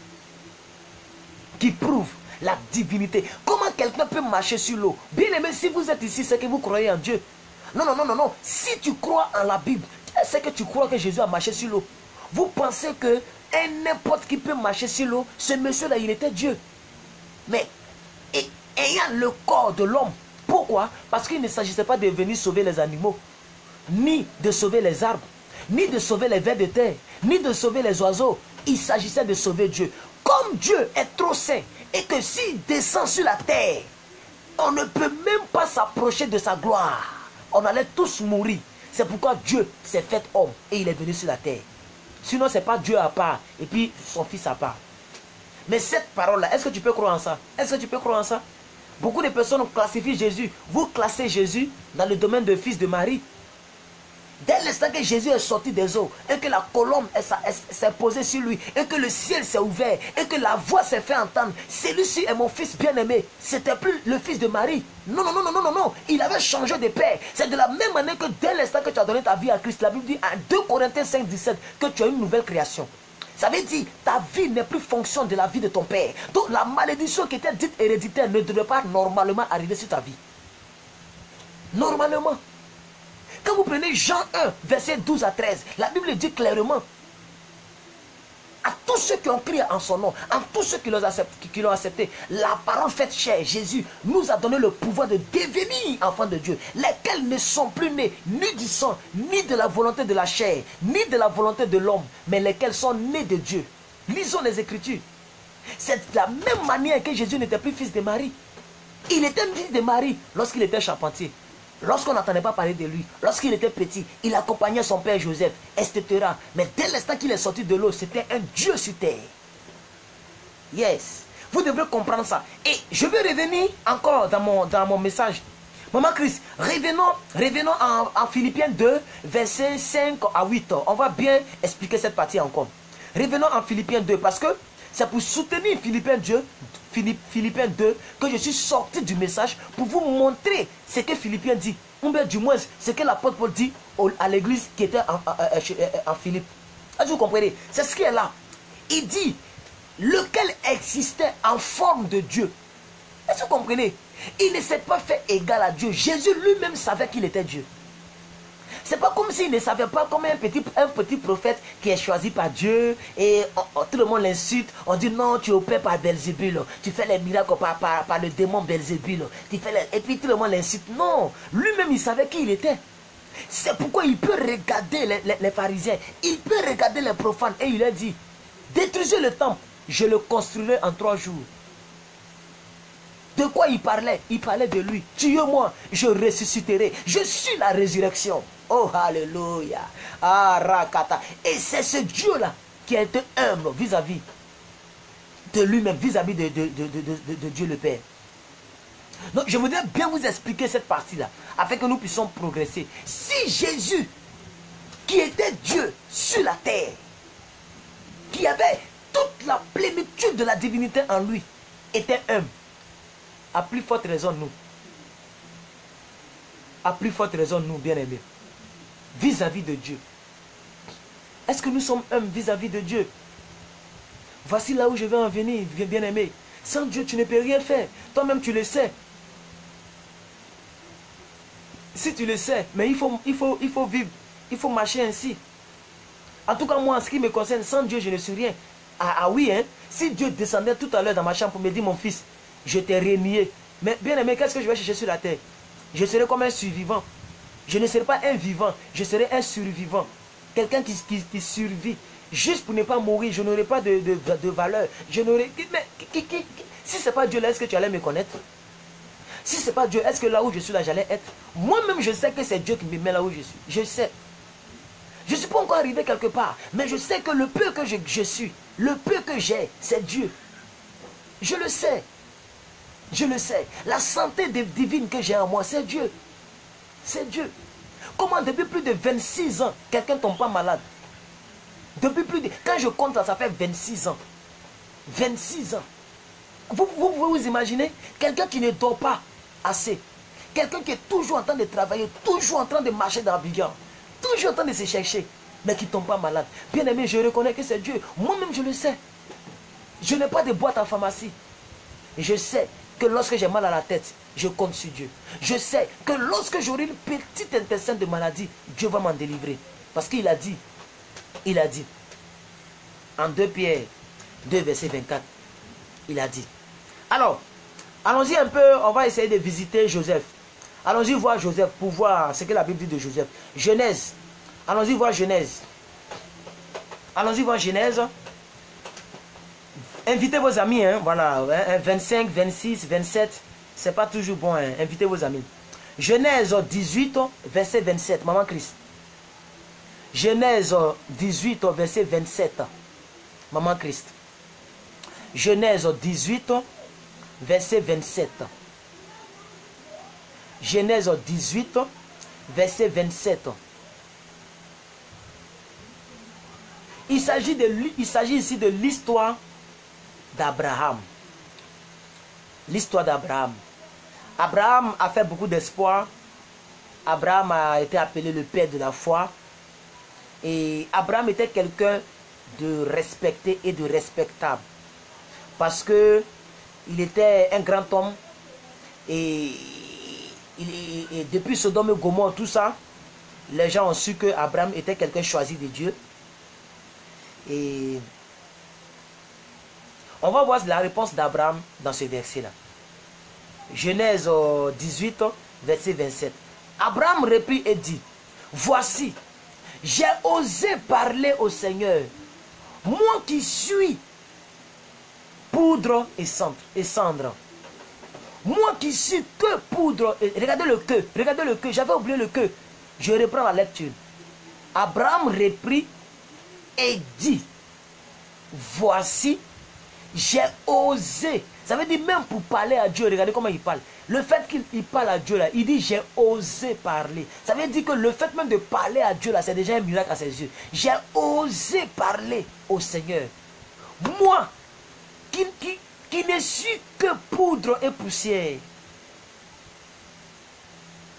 qui prouvent la divinité. Comment quelqu'un peut marcher sur l'eau? Bien aimé, si vous êtes ici, c'est que vous croyez en Dieu. Non, non, non, non, non. Si tu crois en la Bible, c'est que tu crois que Jésus a marché sur l'eau. Vous pensez que n'importe qui peut marcher sur l'eau. Ce monsieur-là, il était Dieu. Mais ayant le corps de l'homme. Pourquoi? Parce qu'il ne s'agissait pas de venir sauver les animaux, ni de sauver les arbres, ni de sauver les vers de terre, ni de sauver les oiseaux. Il s'agissait de sauver Dieu. Comme Dieu est trop saint et que s'il descend sur la terre, on ne peut même pas s'approcher de sa gloire. On allait tous mourir. C'est pourquoi Dieu s'est fait homme et il est venu sur la terre. Sinon, ce n'est pas Dieu à part et puis son fils à part. Mais cette parole-là, est-ce que tu peux croire en ça? Est-ce que tu peux croire en ça? Beaucoup de personnes classifient Jésus. Vous classez Jésus dans le domaine de fils de Marie. Dès l'instant que Jésus est sorti des eaux et que la colombe s'est posée sur lui et que le ciel s'est ouvert et que la voix s'est fait entendre, celui-ci est mon fils bien-aimé. C'était plus le fils de Marie. Non, non, non, non, non, non, non. Il avait changé de père. C'est de la même manière que dès l'instant que tu as donné ta vie à Christ, la Bible dit en 2 Corinthiens 5, 17 que tu as une nouvelle création. Ça veut dire ta vie n'est plus fonction de la vie de ton père. Donc la malédiction qui était dite héréditaire ne devrait pas normalement arriver sur ta vie. Normalement. Quand vous prenez Jean 1, verset 12 à 13, la Bible dit clairement à tous ceux qui ont crié en son nom, à tous ceux qui l'ont accepté, la parole faite chair, Jésus, nous a donné le pouvoir de devenir enfants de Dieu, lesquels ne sont plus nés ni du sang, ni de la volonté de la chair, ni de la volonté de l'homme, mais lesquels sont nés de Dieu. Lisons les Écritures. C'est de la même manière que Jésus n'était plus fils de Marie. Il était fils de Marie lorsqu'il était charpentier. Lorsqu'on n'entendait pas parler de lui, lorsqu'il était petit, il accompagnait son père Joseph, etc. Mais dès l'instant qu'il est sorti de l'eau, c'était un Dieu sur terre. Yes. Vous devrez comprendre ça. Et je vais revenir encore dans mon message. Maman Christ, revenons en Philippiens 2, versets 5 à 8. On va bien expliquer cette partie encore. Revenons en Philippiens 2, parce que c'est pour soutenir Philippiens 2 que je suis sorti du message pour vous montrer ce que Philippiens dit. Ou bien du moins ce que l'apôtre Paul dit à l'église qui était en Philippe. Est-ce que vous comprenez? C'est ce qui est là. Il dit, lequel existait en forme de Dieu. Est-ce que vous comprenez? Il ne s'est pas fait égal à Dieu. Jésus lui-même savait qu'il était Dieu. C'est pas comme s'il ne savait pas, comme un petit prophète qui est choisi par Dieu et tout le monde l'insulte. On dit non, tu opères par Belzébul, tu fais les miracles par le démon Belzébul. Et puis tout le monde l'insulte. Non, lui-même il savait qui il était. C'est pourquoi il peut regarder les pharisiens, il peut regarder les profanes et il leur dit, détruisez le temple, je le construirai en 3 jours. De quoi il parlait? Il parlait de lui. Tuez-moi, je ressusciterai. Je suis la résurrection. Oh, alléluia. Ah, rakata. Et c'est ce Dieu-là qui a été humble vis-à-vis de lui-même vis-à-vis de Dieu le Père. Donc je voudrais bien vous expliquer cette partie-là, afin que nous puissions progresser. Si Jésus, qui était Dieu sur la terre, qui avait toute la plénitude de la divinité en lui, était homme, à plus forte raison nous. À plus forte raison nous, bien-aimés, vis-à-vis de Dieu. Est-ce que nous sommes hommes vis-à-vis de Dieu? Voici là où je vais en venir, bien-aimé. Sans Dieu, tu ne peux rien faire. Toi-même, tu le sais. Si tu le sais, mais il faut vivre. Il faut marcher ainsi. En tout cas, moi, en ce qui me concerne, sans Dieu, je ne suis rien. Ah oui, hein. Si Dieu descendait tout à l'heure dans ma chambre pour me dire, mon fils, je t'ai renié. Mais bien-aimé, qu'est-ce que je vais chercher sur la terre? Je serai comme un survivant. Je ne serai pas un vivant, je serai un survivant. Quelqu'un qui survit. Juste pour ne pas mourir, je n'aurai pas de valeur. Je n'aurai... Mais si ce n'est pas Dieu là, est-ce que tu allais me connaître? Si ce n'est pas Dieu, est-ce que là où je suis là, j'allais être? Moi-même, je sais que c'est Dieu qui me met là où je suis. Je sais. Je ne suis pas encore arrivé quelque part. Mais je sais que le peu que je suis, le peu que j'ai, c'est Dieu. Je le sais. Je le sais. La santé divine que j'ai en moi, c'est Dieu. C'est Dieu. Comment depuis plus de 26 ans, quelqu'un ne tombe pas malade? Depuis plus de... Quand je compte, ça fait 26 ans. 26 ans. Vous pouvez vous imaginer quelqu'un qui ne dort pas assez. Quelqu'un qui est toujours en train de travailler, toujours en train de marcher dans la bigan, toujours en train de se chercher, mais qui ne tombe pas malade. Bien aimé, je reconnais que c'est Dieu. Moi-même, je le sais. Je n'ai pas de boîte en pharmacie. Et je sais que lorsque j'ai mal à la tête, je compte sur Dieu. Je sais que lorsque j'aurai une petite intestin de maladie, Dieu va m'en délivrer. Parce qu'il a dit, en 2 Pierre 2, verset 24, il a dit. Alors, allons-y un peu, on va essayer de visiter Joseph. Allons-y voir Joseph pour voir ce que la Bible dit de Joseph. Genèse. Allons-y voir Genèse. Allons-y voir Genèse. Invitez vos amis, hein, voilà, hein, 25, 26, 27, c'est pas toujours bon, hein, invitez vos amis. Genèse 18, verset 27, Maman Christ. Genèse 18, verset 27, Maman Christ. Genèse 18, verset 27. Genèse 18, verset 27. Il s'agit ici de l'histoire d'Abraham. L'histoire d'Abraham. Abraham a fait beaucoup d'espoir. Abraham a été appelé le père de la foi. Et Abraham était quelqu'un de respecté et de respectable. Parce que il était un grand homme. Et depuis Sodome et Gomorrhe, tout ça, les gens ont su que Abraham était quelqu'un choisi de Dieu. Et on va voir la réponse d'Abraham dans ce verset-là. Genèse 18, verset 27. Abraham reprit et dit, voici, j'ai osé parler au Seigneur, moi qui suis poudre et cendre. Moi qui suis que poudre. Et regardez le que, j'avais oublié le que. Je reprends la lecture. Abraham reprit et dit, voici, j'ai osé. Ça veut dire même pour parler à Dieu, regardez comment il parle. Le fait qu'il parle à Dieu là, il dit j'ai osé parler. Ça veut dire que le fait même de parler à Dieu là, c'est déjà un miracle à ses yeux. J'ai osé parler au Seigneur. Moi, qui ne suis que poudre et poussière.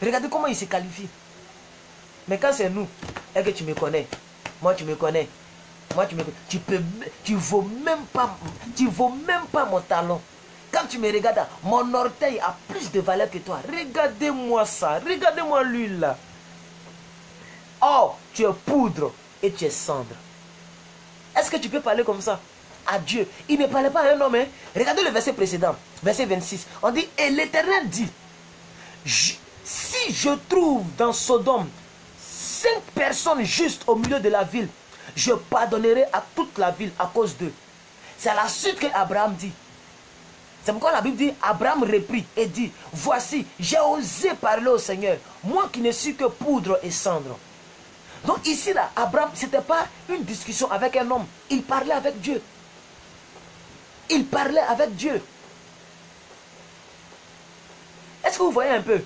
Regardez comment il se qualifie. Mais quand c'est nous, et que tu me connais, moi tu me connais, tu vaux même pas mon talon. Quand tu me regardes, mon orteil a plus de valeur que toi. Regardez-moi ça, regardez-moi lui là. Oh, tu es poudre et tu es cendre. Est-ce que tu peux parler comme ça à Dieu? Il ne parlait pas à un homme. Hein? Regardez le verset précédent, verset 26. On dit, et l'Éternel dit, si je trouve dans Sodome 5 personnes justes au milieu de la ville, je pardonnerai à toute la ville à cause d'eux. C'est à la suite que Abraham dit. C'est pourquoi la Bible dit, Abraham reprit et dit, voici, j'ai osé parler au Seigneur, moi qui ne suis que poudre et cendre. Donc ici, là, Abraham, ce n'était pas une discussion avec un homme, il parlait avec Dieu. Il parlait avec Dieu. Est-ce que vous voyez un peu?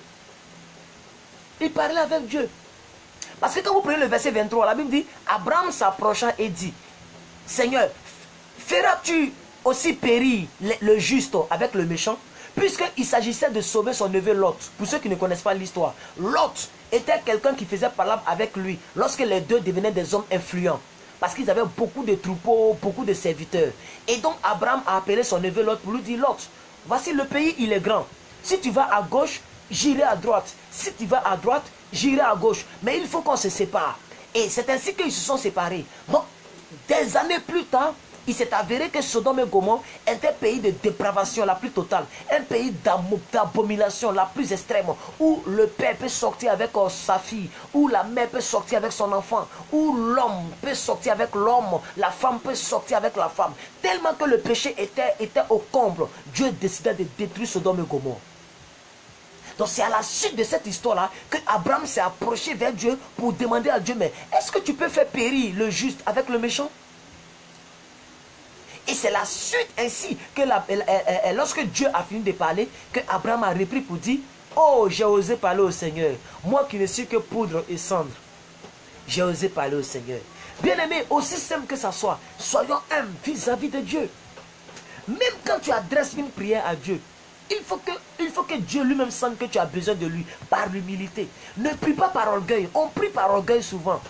Il parlait avec Dieu. Parce que quand vous prenez le verset 23, la Bible dit, Abraham s'approcha et dit, Seigneur, feras-tu aussi périr le juste avec le méchant? Puisqu'il s'agissait de sauver son neveu Lot. Pour ceux qui ne connaissent pas l'histoire, Lot était quelqu'un qui faisait palabre avec lui lorsque les deux devenaient des hommes influents. Parce qu'ils avaient beaucoup de troupeaux, beaucoup de serviteurs. Et donc Abraham a appelé son neveu Lot pour lui dire, Lot, voici le pays, il est grand. Si tu vas à gauche, j'irai à droite. Si tu vas à droite, j'irai à gauche. Mais il faut qu'on se sépare. Et c'est ainsi qu'ils se sont séparés. Donc, des années plus tard, il s'est avéré que Sodome et Gomorrhe est un pays de dépravation la plus totale, un pays d'abomination la plus extrême, où le père peut sortir avec sa fille, où la mère peut sortir avec son enfant, où l'homme peut sortir avec l'homme, la femme peut sortir avec la femme. Tellement que le péché était au comble, Dieu décida de détruire Sodome et Gomorrhe. Donc c'est à la suite de cette histoire-là que Abraham s'est approché vers Dieu pour demander à Dieu, mais est-ce que tu peux faire périr le juste avec le méchant? Et c'est la suite ainsi que lorsque Dieu a fini de parler, que Abraham a repris pour dire, oh, j'ai osé parler au Seigneur. Moi qui ne suis que poudre et cendre, j'ai osé parler au Seigneur. Bien-aimé, aussi simple que ça soit, soyons humbles vis-à-vis de Dieu. Même quand tu adresses une prière à Dieu, il faut que Dieu lui-même sente que tu as besoin de lui par l'humilité. Ne prie pas par orgueil. On prie par orgueil souvent.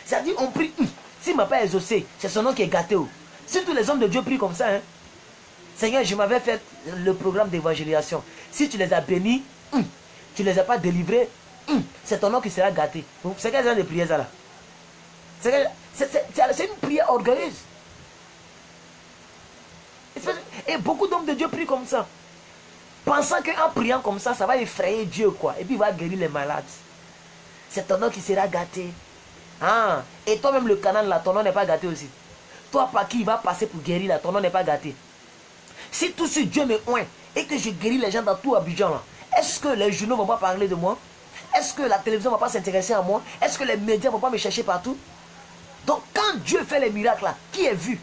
C'est-à-dire, on prie, s'il ne m'a pas exaucé, c'est son nom qui est gâté. Si tous les hommes de Dieu prient comme ça, hein, Seigneur, je m'avais fait le programme d'évangélisation. Si tu les as bénis, tu ne les as pas délivrés, c'est ton nom qui sera gâté. C'est quel genre de prière ça là? C'est une prière orgueilleuse. Et beaucoup d'hommes de Dieu prient comme ça. Pensant qu'en priant comme ça, ça va effrayer Dieu, quoi. Et puis il va guérir les malades. C'est ton nom qui sera gâté. Ah, et toi-même le canal là, ton nom n'est pas gâté aussi. Toi, par qui il va passer pour guérir là, ton nom n'est pas gâté. Si tout ce Dieu me oint et que je guéris les gens dans tout Abidjan là, est-ce que les journaux ne vont pas parler de moi? Est-ce que la télévision ne va pas s'intéresser à moi? Est-ce que les médias ne vont pas me chercher partout? Donc quand Dieu fait les miracles là, qui est vu?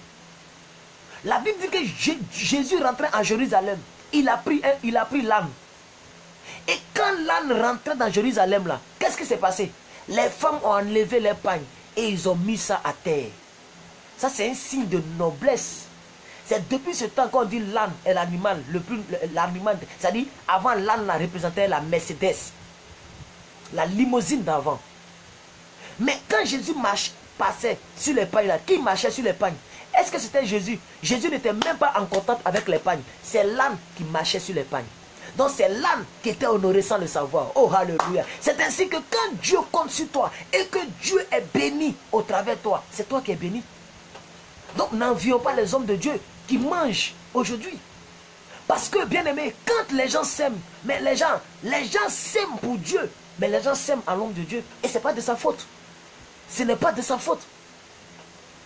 La Bible dit que Jésus rentrait en Jérusalem. Il a pris l'âne. Et quand l'âne rentrait dans Jérusalem là, qu'est-ce qui s'est passé? Les femmes ont enlevé les pagnes et ils ont mis ça à terre. Ça, c'est un signe de noblesse. C'est depuis ce temps qu'on dit l'âne est l'animal le plus... l'animal. C'est-à-dire, avant, l'âne représentait la Mercedes. La limousine d'avant. Mais quand Jésus passait sur les pagnes, là, qui marchait sur les pagnes? Est-ce que c'était Jésus? Jésus n'était même pas en contact avec les pagnes. C'est l'âne qui marchait sur les pagnes. Donc c'est l'âne qui était honoré sans le savoir. Oh, alléluia. C'est ainsi que quand Dieu compte sur toi et que Dieu est béni au travers de toi, c'est toi qui es béni. Donc n'envions pas les hommes de Dieu qui mangent aujourd'hui. Parce que, bien aimé, quand les gens s'aiment, mais les gens s'aiment pour Dieu, mais les gens s'aiment à l'homme de Dieu. Et ce n'est pas de sa faute. Ce n'est pas de sa faute.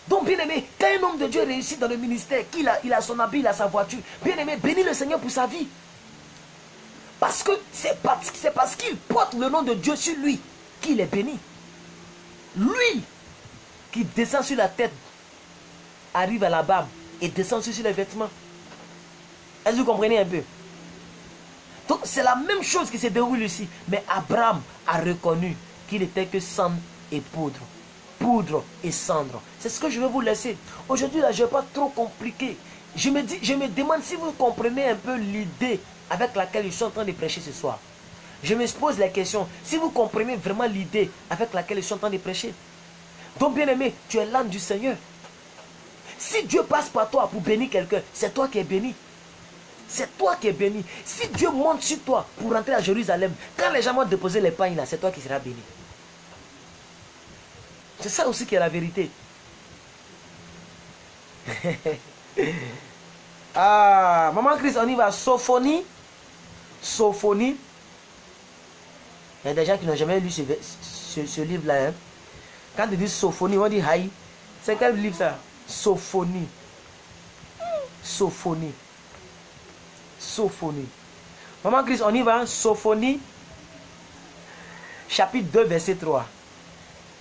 Donc, bien aimé, quand un homme de Dieu réussit dans le ministère, il a son habit, il a sa voiture, bien aimé, bénis le Seigneur pour sa vie. Parce que c'est parce qu'il porte le nom de Dieu sur lui qu'il est béni. Lui qui descend sur la tête, arrive à la barbe et descend sur les vêtements. Est-ce que vous comprenez un peu? Donc c'est la même chose qui se déroule ici. Mais Abraham a reconnu qu'il n'était que cendre et poudre. Poudre et cendre. C'est ce que je vais vous laisser. Aujourd'hui, là, je ne vais pas trop compliquer. Je me demande si vous comprenez un peu l'idée avec laquelle je suis en train de prêcher ce soir. Je me pose la question, si vous comprenez vraiment l'idée avec laquelle je suis en train de prêcher. Donc, bien aimé, tu es l'âme du Seigneur. Si Dieu passe par toi pour bénir quelqu'un, c'est toi qui es béni. C'est toi qui es béni. Si Dieu monte sur toi pour rentrer à Jérusalem, quand les gens vont déposer les pagnes là, c'est toi qui seras béni. C'est ça aussi qui est la vérité. Ah, maman Christ, on y va. Sophonie. Sophonie. Il y a des gens qui n'ont jamais lu ce livre-là. Hein. Quand ils disent Sophonie, on dit Haï. C'est quel livre ça? Sophonie. Sophonie. Sophonie. Maman Christ, on y va. Sophonie. Chapitre 2, verset 3.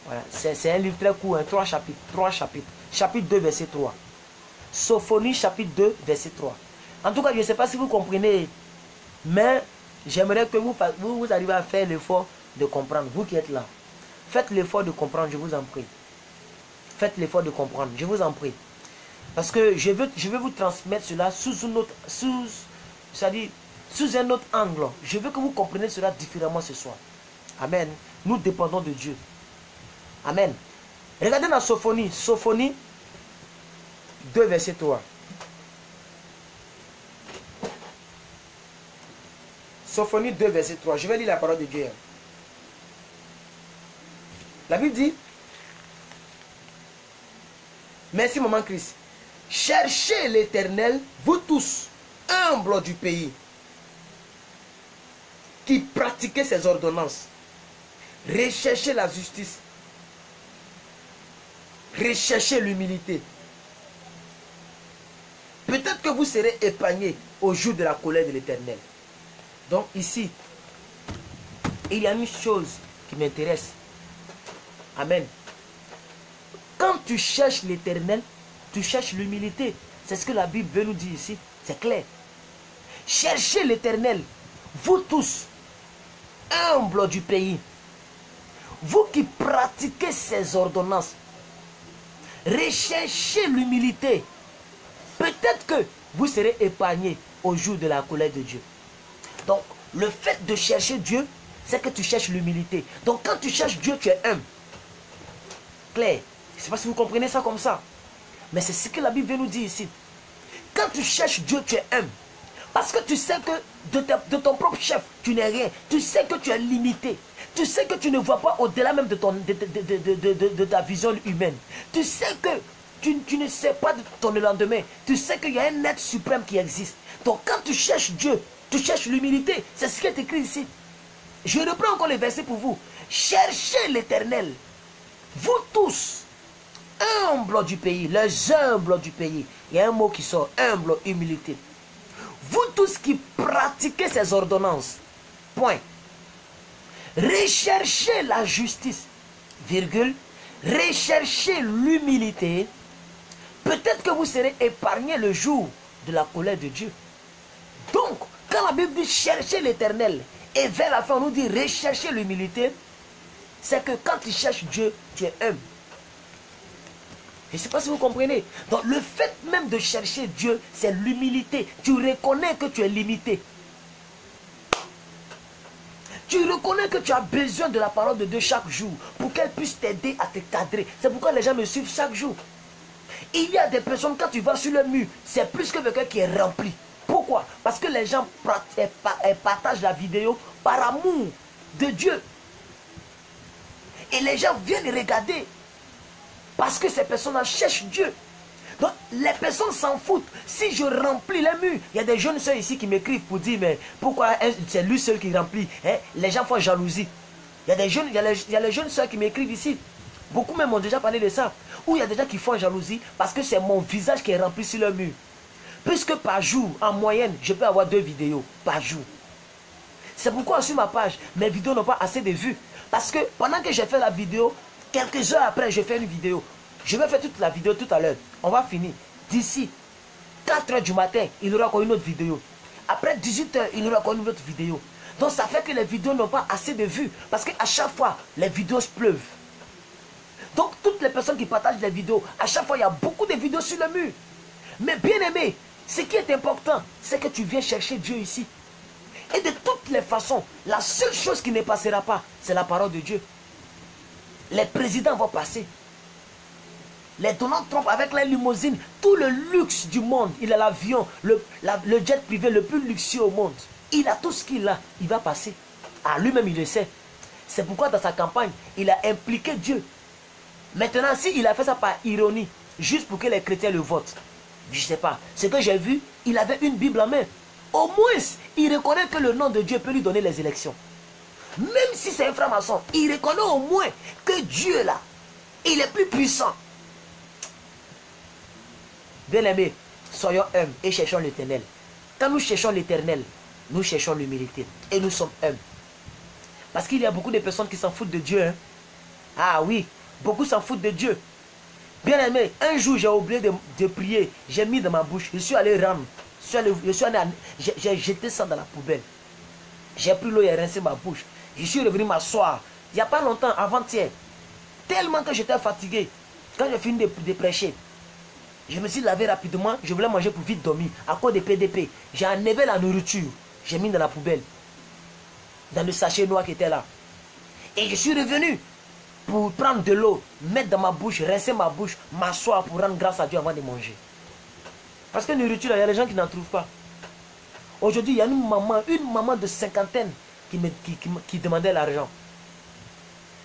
Voilà. C'est un livre très court. Hein. 3 chapitres. 3 chapitres. Chapitre 2, verset 3. Sophonie chapitre 2, verset 3. En tout cas, je ne sais pas si vous comprenez, mais j'aimerais que vous arriviez à faire l'effort de comprendre. Vous qui êtes là, faites l'effort de comprendre, je vous en prie. Faites l'effort de comprendre, je vous en prie. Parce que je veux vous transmettre cela sous un autre angle. Je veux que vous compreniez cela différemment ce soir. Amen. Nous dépendons de Dieu. Amen. Regardez dans Sophonie. Sophonie 2, verset 3. Sophonie 2, verset 3. Je vais lire la parole de Dieu. La Bible dit, merci maman Christ. Cherchez l'Éternel, vous tous, humbles du pays, qui pratiquez ses ordonnances. Recherchez la justice. Recherchez l'humilité. Peut-être que vous serez épargnés au jour de la colère de l'Éternel. Donc ici, il y a une chose qui m'intéresse. Amen. Quand tu cherches l'Éternel, tu cherches l'humilité. C'est ce que la Bible veut nous dire ici. C'est clair. Cherchez l'Éternel, vous tous, humbles du pays, vous qui pratiquez ses ordonnances. Recherchez l'humilité. Peut-être que vous serez épargnés au jour de la colère de Dieu. Donc, le fait de chercher Dieu, c'est que tu cherches l'humilité. Donc, quand tu cherches Dieu, tu es humble. Clair. Je ne sais pas si vous comprenez ça comme ça. Mais c'est ce que la Bible veut nous dire ici. Quand tu cherches Dieu, tu es humble. Parce que tu sais que de ton propre chef, tu n'es rien. Tu sais que tu es limité. Tu sais que tu ne vois pas au-delà même de ta vision humaine. Tu sais que tu ne sais pas de ton lendemain. Tu sais qu'il y a un être suprême qui existe. Donc quand tu cherches Dieu, tu cherches l'humilité. C'est ce qui est écrit ici. Je reprends encore les versets pour vous. Cherchez l'Éternel. Vous tous, humbles du pays, les humbles du pays. Il y a un mot qui sort, humble, humilité. Vous tous qui pratiquez ces ordonnances, point. Recherchez la justice, virgule, recherchez l'humilité. Peut-être que vous serez épargnés le jour de la colère de Dieu. Donc, quand la Bible dit chercher l'Éternel, et vers la fin on nous dit rechercher l'humilité, c'est que quand tu cherches Dieu, tu es humble. Je ne sais pas si vous comprenez. Donc le fait même de chercher Dieu, c'est l'humilité. Tu reconnais que tu es limité. Tu reconnais que tu as besoin de la parole de Dieu chaque jour pour qu'elle puisse t'aider à te cadrer. C'est pourquoi les gens me suivent chaque jour. Il y a des personnes, quand tu vas sur le mur, c'est plus que quelqu'un qui est rempli. Pourquoi? Parce que les gens partagent la vidéo par amour de Dieu. Et les gens viennent regarder. Parce que ces personnes-là cherchent Dieu. Donc, les personnes s'en foutent. Si je remplis les murs, il y a des jeunes soeurs ici qui m'écrivent pour dire, mais pourquoi c'est lui seul qui remplit, hein? Les gens font jalousie. Il y a les jeunes soeurs qui m'écrivent ici. Beaucoup même ont déjà parlé de ça. Où il y a des gens qui font jalousie parce que c'est mon visage qui est rempli sur le mur. Puisque par jour, en moyenne, je peux avoir 2 vidéos par jour. C'est pourquoi sur ma page, mes vidéos n'ont pas assez de vues. Parce que pendant que j'ai fait la vidéo, quelques heures après, je fais une vidéo. Je vais faire toute la vidéo tout à l'heure. On va finir. D'ici 4 h du matin, il y aura encore une autre vidéo. Après 18 h, il y aura encore une autre vidéo. Donc ça fait que les vidéos n'ont pas assez de vues. Parce qu'à chaque fois, les vidéos pleuvent. Donc toutes les personnes qui partagent les vidéos, à chaque fois, il y a beaucoup de vidéos sur le mur. Mais bien aimé, ce qui est important, c'est que tu viens chercher Dieu ici. Et de toutes les façons, la seule chose qui ne passera pas, c'est la parole de Dieu. Les présidents vont passer. Les Donald Trump avec la limousine, tout le luxe du monde, il a l'avion, le jet privé le plus luxueux au monde. Il a tout ce qu'il a, il va passer. Ah, lui-même il le sait. C'est pourquoi dans sa campagne, il a impliqué Dieu. Maintenant, s'il a fait ça par ironie, juste pour que les chrétiens le votent, je ne sais pas. Ce que j'ai vu, il avait une Bible en main. Au moins, il reconnaît que le nom de Dieu peut lui donner les élections. Même si c'est un franc-maçon, il reconnaît au moins que Dieu là, il est plus puissant. Bien-aimés, soyons humbles et cherchons l'Éternel. Quand nous cherchons l'Éternel, nous cherchons l'humilité. Et nous sommes humbles. Parce qu'il y a beaucoup de personnes qui s'en foutent de Dieu. Hein? Ah oui, beaucoup s'en foutent de Dieu. Bien aimé, un jour j'ai oublié de prier. J'ai mis dans ma bouche. Je suis allé rendre. J'ai jeté ça dans la poubelle. J'ai pris l'eau et rincé ma bouche. Je suis revenu m'asseoir. Il n'y a pas longtemps, avant-hier. Tellement que j'étais fatigué. Quand j'ai fini de prêcher, je me suis lavé rapidement. Je voulais manger pour vite dormir. À cause des PDP, j'ai enlevé la nourriture. J'ai mis dans la poubelle. Dans le sachet noir qui était là. Et je suis revenu pour prendre de l'eau, mettre dans ma bouche, rincer ma bouche, m'asseoir pour rendre grâce à Dieu avant de manger. Parce que nourriture, il y a des gens qui n'en trouvent pas. Aujourd'hui, il y a une maman de cinquantaine qui demandait l'argent.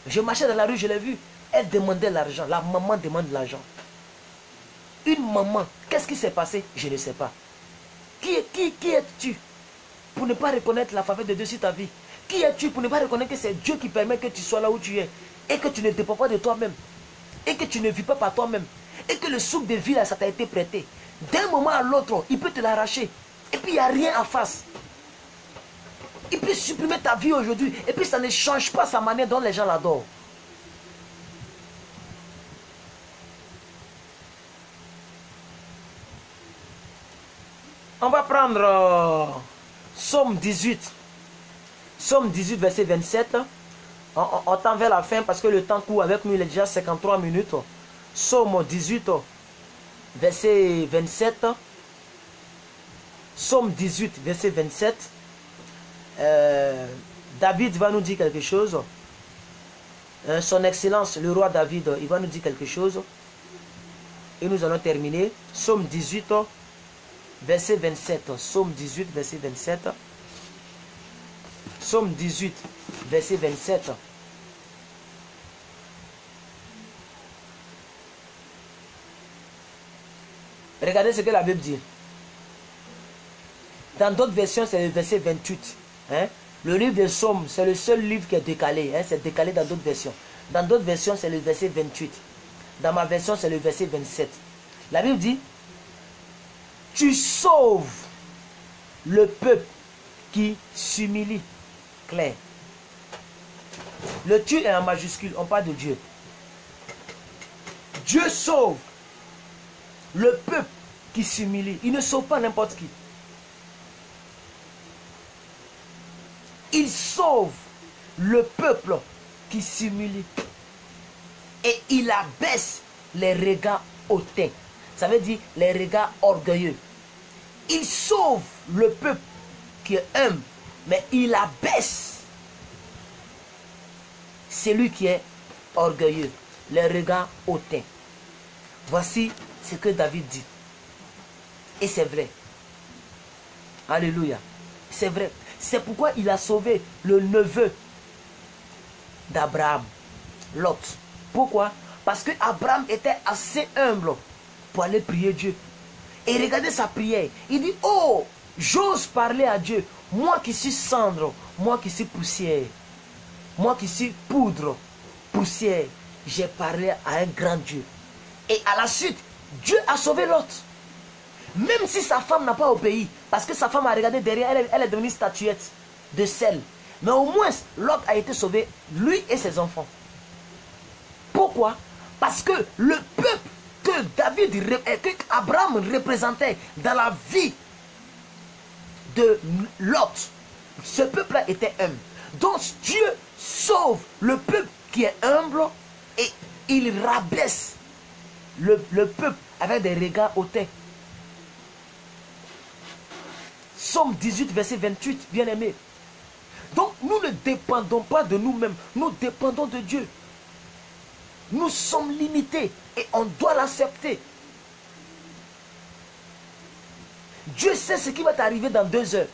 Je marchais dans la rue, je l'ai vue. Elle demandait l'argent. La maman demande l'argent. Une maman, qu'est-ce qui s'est passé? Je ne sais pas. Qui es-tu pour ne pas reconnaître la faveur de Dieu sur ta vie? Qui es-tu pour ne pas reconnaître que c'est Dieu qui permet que tu sois là où tu es? Et que tu ne dépends pas de toi-même. Et que tu ne vis pas par toi-même. Et que le souffle de vie, là, ça t'a été prêté. D'un moment à l'autre, il peut te l'arracher. Et puis, il n'y a rien en face. Il peut supprimer ta vie aujourd'hui. Et puis, ça ne change pas sa manière dont les gens l'adorent. On va prendre Psaume 18. Psaume 18, verset 27. On tend vers la fin parce que le temps court avec nous, il est déjà 53 minutes. Psaume 18, verset 27. Psaume 18, verset 27. David va nous dire quelque chose. Son Excellence, le roi David, il va nous dire quelque chose. Et nous allons terminer. Psaume 18, verset 27. Psaume 18, verset 27. Psaume 18, verset 27. Regardez ce que la Bible dit. Dans d'autres versions, c'est le verset 28. Hein? Le livre des Psaumes, c'est le seul livre qui est décalé. Hein? C'est décalé dans d'autres versions. Dans d'autres versions, c'est le verset 28. Dans ma version, c'est le verset 27. La Bible dit, tu sauves le peuple qui s'humilie. Clair. Le tu est en majuscule, on parle de Dieu. Dieu sauve le peuple qui s'humilie. Il ne sauve pas n'importe qui. Il sauve le peuple qui s'humilie. Et il abaisse les regards hautains. Ça veut dire les regards orgueilleux. Il sauve le peuple qui est humble. Mais il abaisse celui qui est orgueilleux. Les regards hautains. Voici ce que David dit. Et c'est vrai. Alléluia. C'est vrai. C'est pourquoi il a sauvé le neveu d'Abraham, Lot. Pourquoi? Parce que Abraham était assez humble pour aller prier Dieu. Et regardez sa prière. Il dit, oh, j'ose parler à Dieu. Moi qui suis cendre, moi qui suis poussière, moi qui suis poudre, poussière, j'ai parlé à un grand Dieu. Et à la suite, Dieu a sauvé Lot. Même si sa femme n'a pas obéi, parce que sa femme a regardé derrière, elle est devenue statuette de sel. Mais au moins, Lot a été sauvé, lui et ses enfants. Pourquoi? Parce que le peuple que Abraham représentait dans la vie de Lot, ce peuple-là était humble. Donc Dieu sauve le peuple qui est humble et il rabaisse le peuple avec des regards hautains. Psaume 18, verset 28, bien aimé. Donc nous ne dépendons pas de nous-mêmes, nous dépendons de Dieu. Nous sommes limités et on doit l'accepter. Dieu sait ce qui va t'arriver dans 2 heures.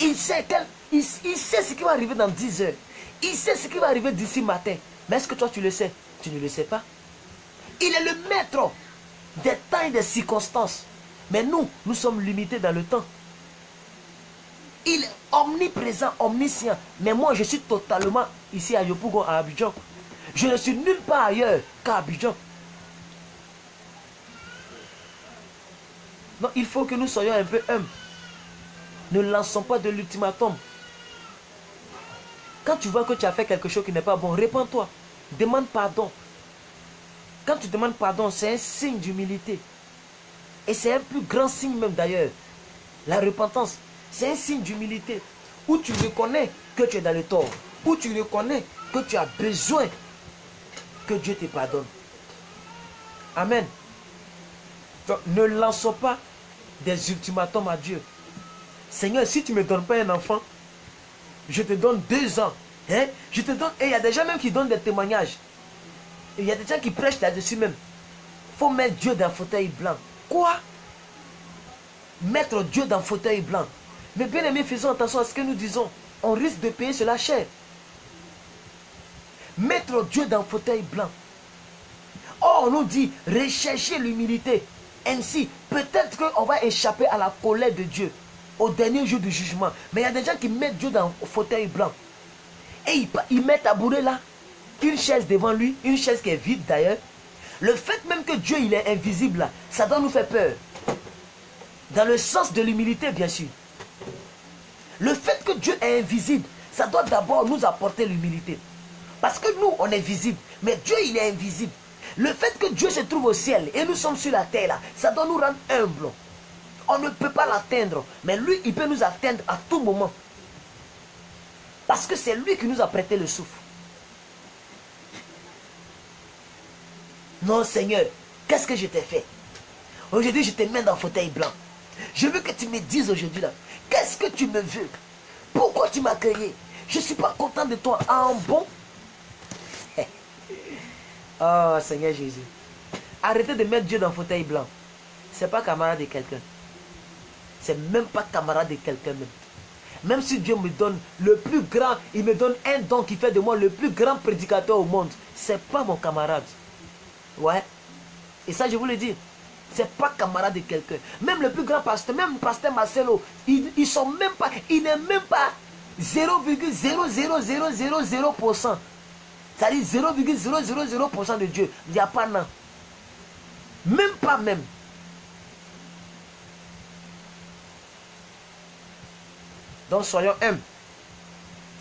Il sait ce qui va arriver dans 10 heures. Il sait ce qui va arriver d'ici matin. Mais est-ce que toi tu le sais? Tu ne le sais pas. Il est le maître des temps et des circonstances. Mais nous sommes limités dans le temps. Il est omniprésent, omniscient. Mais moi, je suis totalement ici à Yopougon, à Abidjan. Je ne suis nulle part ailleurs qu'à Abidjan. Donc, il faut que nous soyons un peu humbles. Ne lançons pas de l'ultimatum. Quand tu vois que tu as fait quelque chose qui n'est pas bon, répands-toi. Demande pardon. Quand tu demandes pardon, c'est un signe d'humilité. Et c'est un plus grand signe même d'ailleurs. La repentance, c'est un signe d'humilité. Où tu reconnais que tu es dans le tort. Où tu reconnais que tu as besoin que Dieu te pardonne. Amen. Donc, ne lançons pas des ultimatums à Dieu. Seigneur, si tu ne me donnes pas un enfant, je te donne 2 ans. Hein? Je te donne. Et il y a des gens même qui donnent des témoignages. Et il y a des gens qui prêchent là-dessus même. Il faut mettre Dieu dans un fauteuil blanc. Quoi? Mettre Dieu dans un fauteuil blanc. Mais bien aimés, faisons attention à ce que nous disons. On risque de payer cela cher. Mettre Dieu dans un fauteuil blanc. Oh, on nous dit, rechercher l'humilité. Ainsi, peut-être qu'on va échapper à la colère de Dieu au dernier jour du jugement. Mais il y a des gens qui mettent Dieu dans un fauteuil blanc. Et ils mettent tabouret là, une chaise devant lui, une chaise qui est vide d'ailleurs. Le fait même que Dieu il est invisible là, ça doit nous faire peur. Dans le sens de l'humilité, bien sûr. Le fait que Dieu est invisible, ça doit d'abord nous apporter l'humilité. Parce que nous, on est visible, mais Dieu il est invisible. Le fait que Dieu se trouve au ciel et nous sommes sur la terre là, ça doit nous rendre humbles. On ne peut pas l'atteindre, mais lui, il peut nous atteindre à tout moment. Parce que c'est lui qui nous a prêté le souffle. Non, Seigneur, qu'est-ce que je t'ai fait? Aujourd'hui, je te mets dans le fauteuil blanc. Je veux que tu me dises aujourd'hui là, qu'est-ce que tu me veux? Pourquoi tu m'as créé? Je ne suis pas content de toi. En bon? Oh, Seigneur Jésus. Arrêtez de mettre Dieu dans le fauteuil blanc. Ce n'est pas camarade de quelqu'un. C'est même pas camarade de quelqu'un même. Même si Dieu me donne le plus grand, il me donne un don qui fait de moi le plus grand prédicateur au monde. C'est pas mon camarade. Ouais. Et ça, je vous le dis. C'est pas camarade de quelqu'un. Même le plus grand pasteur, même le pasteur Marcelo, ils sont même pas, il n'est même pas 0,00000%. C'est-à-dire 0,000% de Dieu. Il n'y a pas non. Même pas même. Donc soyons humbles.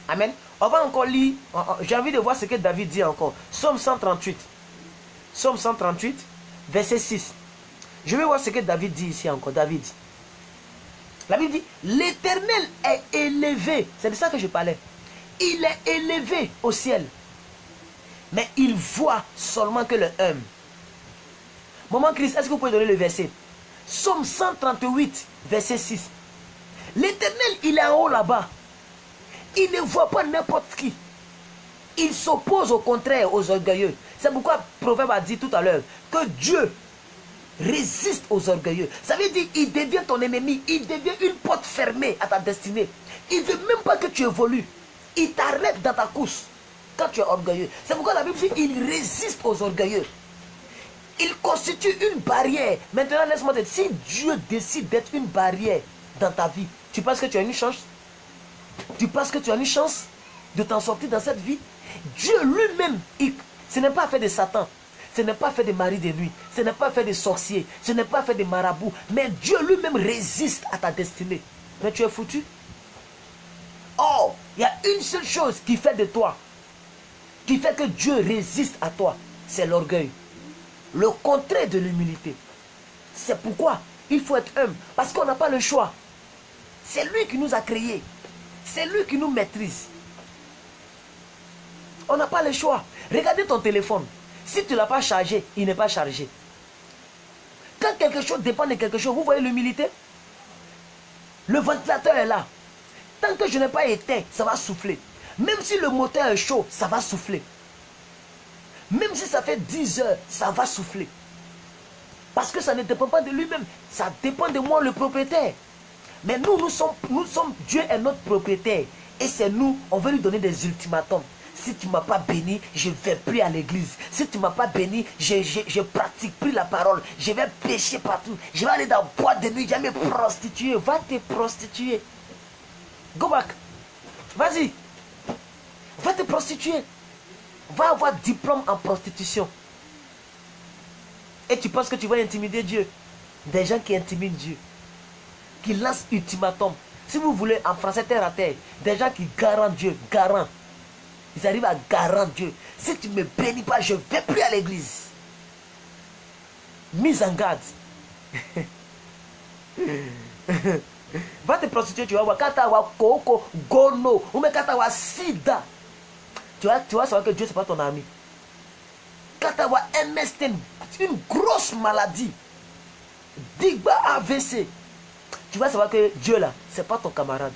Amen. On va encore lire. J'ai envie de voir ce que David dit encore. Psaume 138. Psaume 138, verset 6. Je vais voir ce que David dit ici encore. David. La Bible dit, l'Éternel est élevé. C'est de ça que je parlais. Il est élevé au ciel. Mais il voit seulement que le humble. Maman Christ, est-ce que vous pouvez donner le verset? Psaume 138, verset 6. L'Éternel, il est en haut là-bas. Il ne voit pas n'importe qui. Il s'oppose au contraire aux orgueilleux. C'est pourquoi le Proverbe a dit tout à l'heure que Dieu résiste aux orgueilleux. Ça veut dire qu'il devient ton ennemi. Il devient une porte fermée à ta destinée. Il ne veut même pas que tu évolues. Il t'arrête dans ta course quand tu es orgueilleux. C'est pourquoi la Bible dit qu'il résiste aux orgueilleux. Il constitue une barrière. Maintenant, laisse-moi te dire, si Dieu décide d'être une barrière dans ta vie, tu penses que tu as une chance? Tu penses que tu as une chance de t'en sortir dans cette vie? Dieu lui-même, ce n'est pas fait de Satan, ce n'est pas fait de mari de nuit, ce n'est pas fait de sorcier, ce n'est pas fait de marabout, mais Dieu lui-même résiste à ta destinée. Mais tu es foutu. Or, il y a une seule chose qui fait de toi, qui fait que Dieu résiste à toi, c'est l'orgueil. Le contraire de l'humilité. C'est pourquoi il faut être humble, parce qu'on n'a pas le choix. C'est lui qui nous a créés. C'est lui qui nous maîtrise. On n'a pas le choix. Regardez ton téléphone. Si tu ne l'as pas chargé, il n'est pas chargé. Quand quelque chose dépend de quelque chose, vous voyez l'humilité? Le ventilateur est là. Tant que je n'ai pas éteint, ça va souffler. Même si le moteur est chaud, ça va souffler. Même si ça fait 10 heures, ça va souffler. Parce que ça ne dépend pas de lui-même. Ça dépend de moi, le propriétaire. Mais nous sommes, Dieu est notre propriétaire. Et c'est nous, on veut lui donner des ultimatums. Si tu ne m'as pas béni, je ne vais plus à l'église. Si tu ne m'as pas béni, je pratique plus la parole. Je vais pécher partout. Je vais aller dans la boîte de nuit, je vais me prostituer. Va te prostituer. Go back. Vas-y. Va te prostituer. Va avoir diplôme en prostitution. Et tu penses que tu vas intimider Dieu? Des gens qui intimident Dieu. Qui lancent ultimatum. Si vous voulez, en français terre à terre, des gens qui garantent Dieu, garant. Ils arrivent à garantir Dieu. Si tu ne me bénis pas, je ne vais plus à l'église. mise en garde. Va te prostituer, tu vas voir. Quand tu as coco, gono, ou même quand tu as sida, tu vas savoir que Dieu, ce n'est pas ton ami. Quand tu as MST, une grosse maladie, Digba AVC, tu vas savoir que Dieu là, ce n'est pas ton camarade.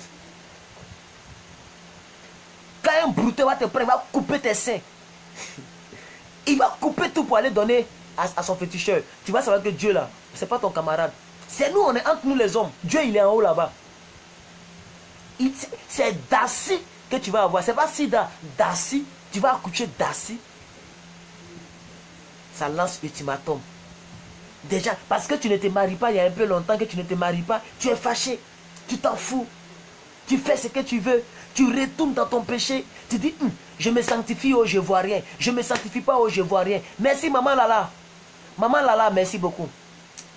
Quand un brouté va te prendre, il va couper tes seins. Il va couper tout pour aller donner à son féticheur. Tu vas savoir que Dieu là, ce n'est pas ton camarade. C'est nous, on est entre nous les hommes. Dieu, il est en haut là-bas. C'est Dassi que tu vas avoir. C'est pas Sida. Dassi. Tu vas accoucher Dassi. Ça lance ultimatum. Déjà, parce que tu ne te maries pas, il y a un peu longtemps que tu ne te maries pas, tu es fâché. Tu t'en fous. Tu fais ce que tu veux. Tu retournes dans ton péché. Tu dis, je me sanctifie, oh, je ne vois rien. Je ne me sanctifie pas, oh, je ne vois rien. Merci, maman Lala. Maman Lala, merci beaucoup.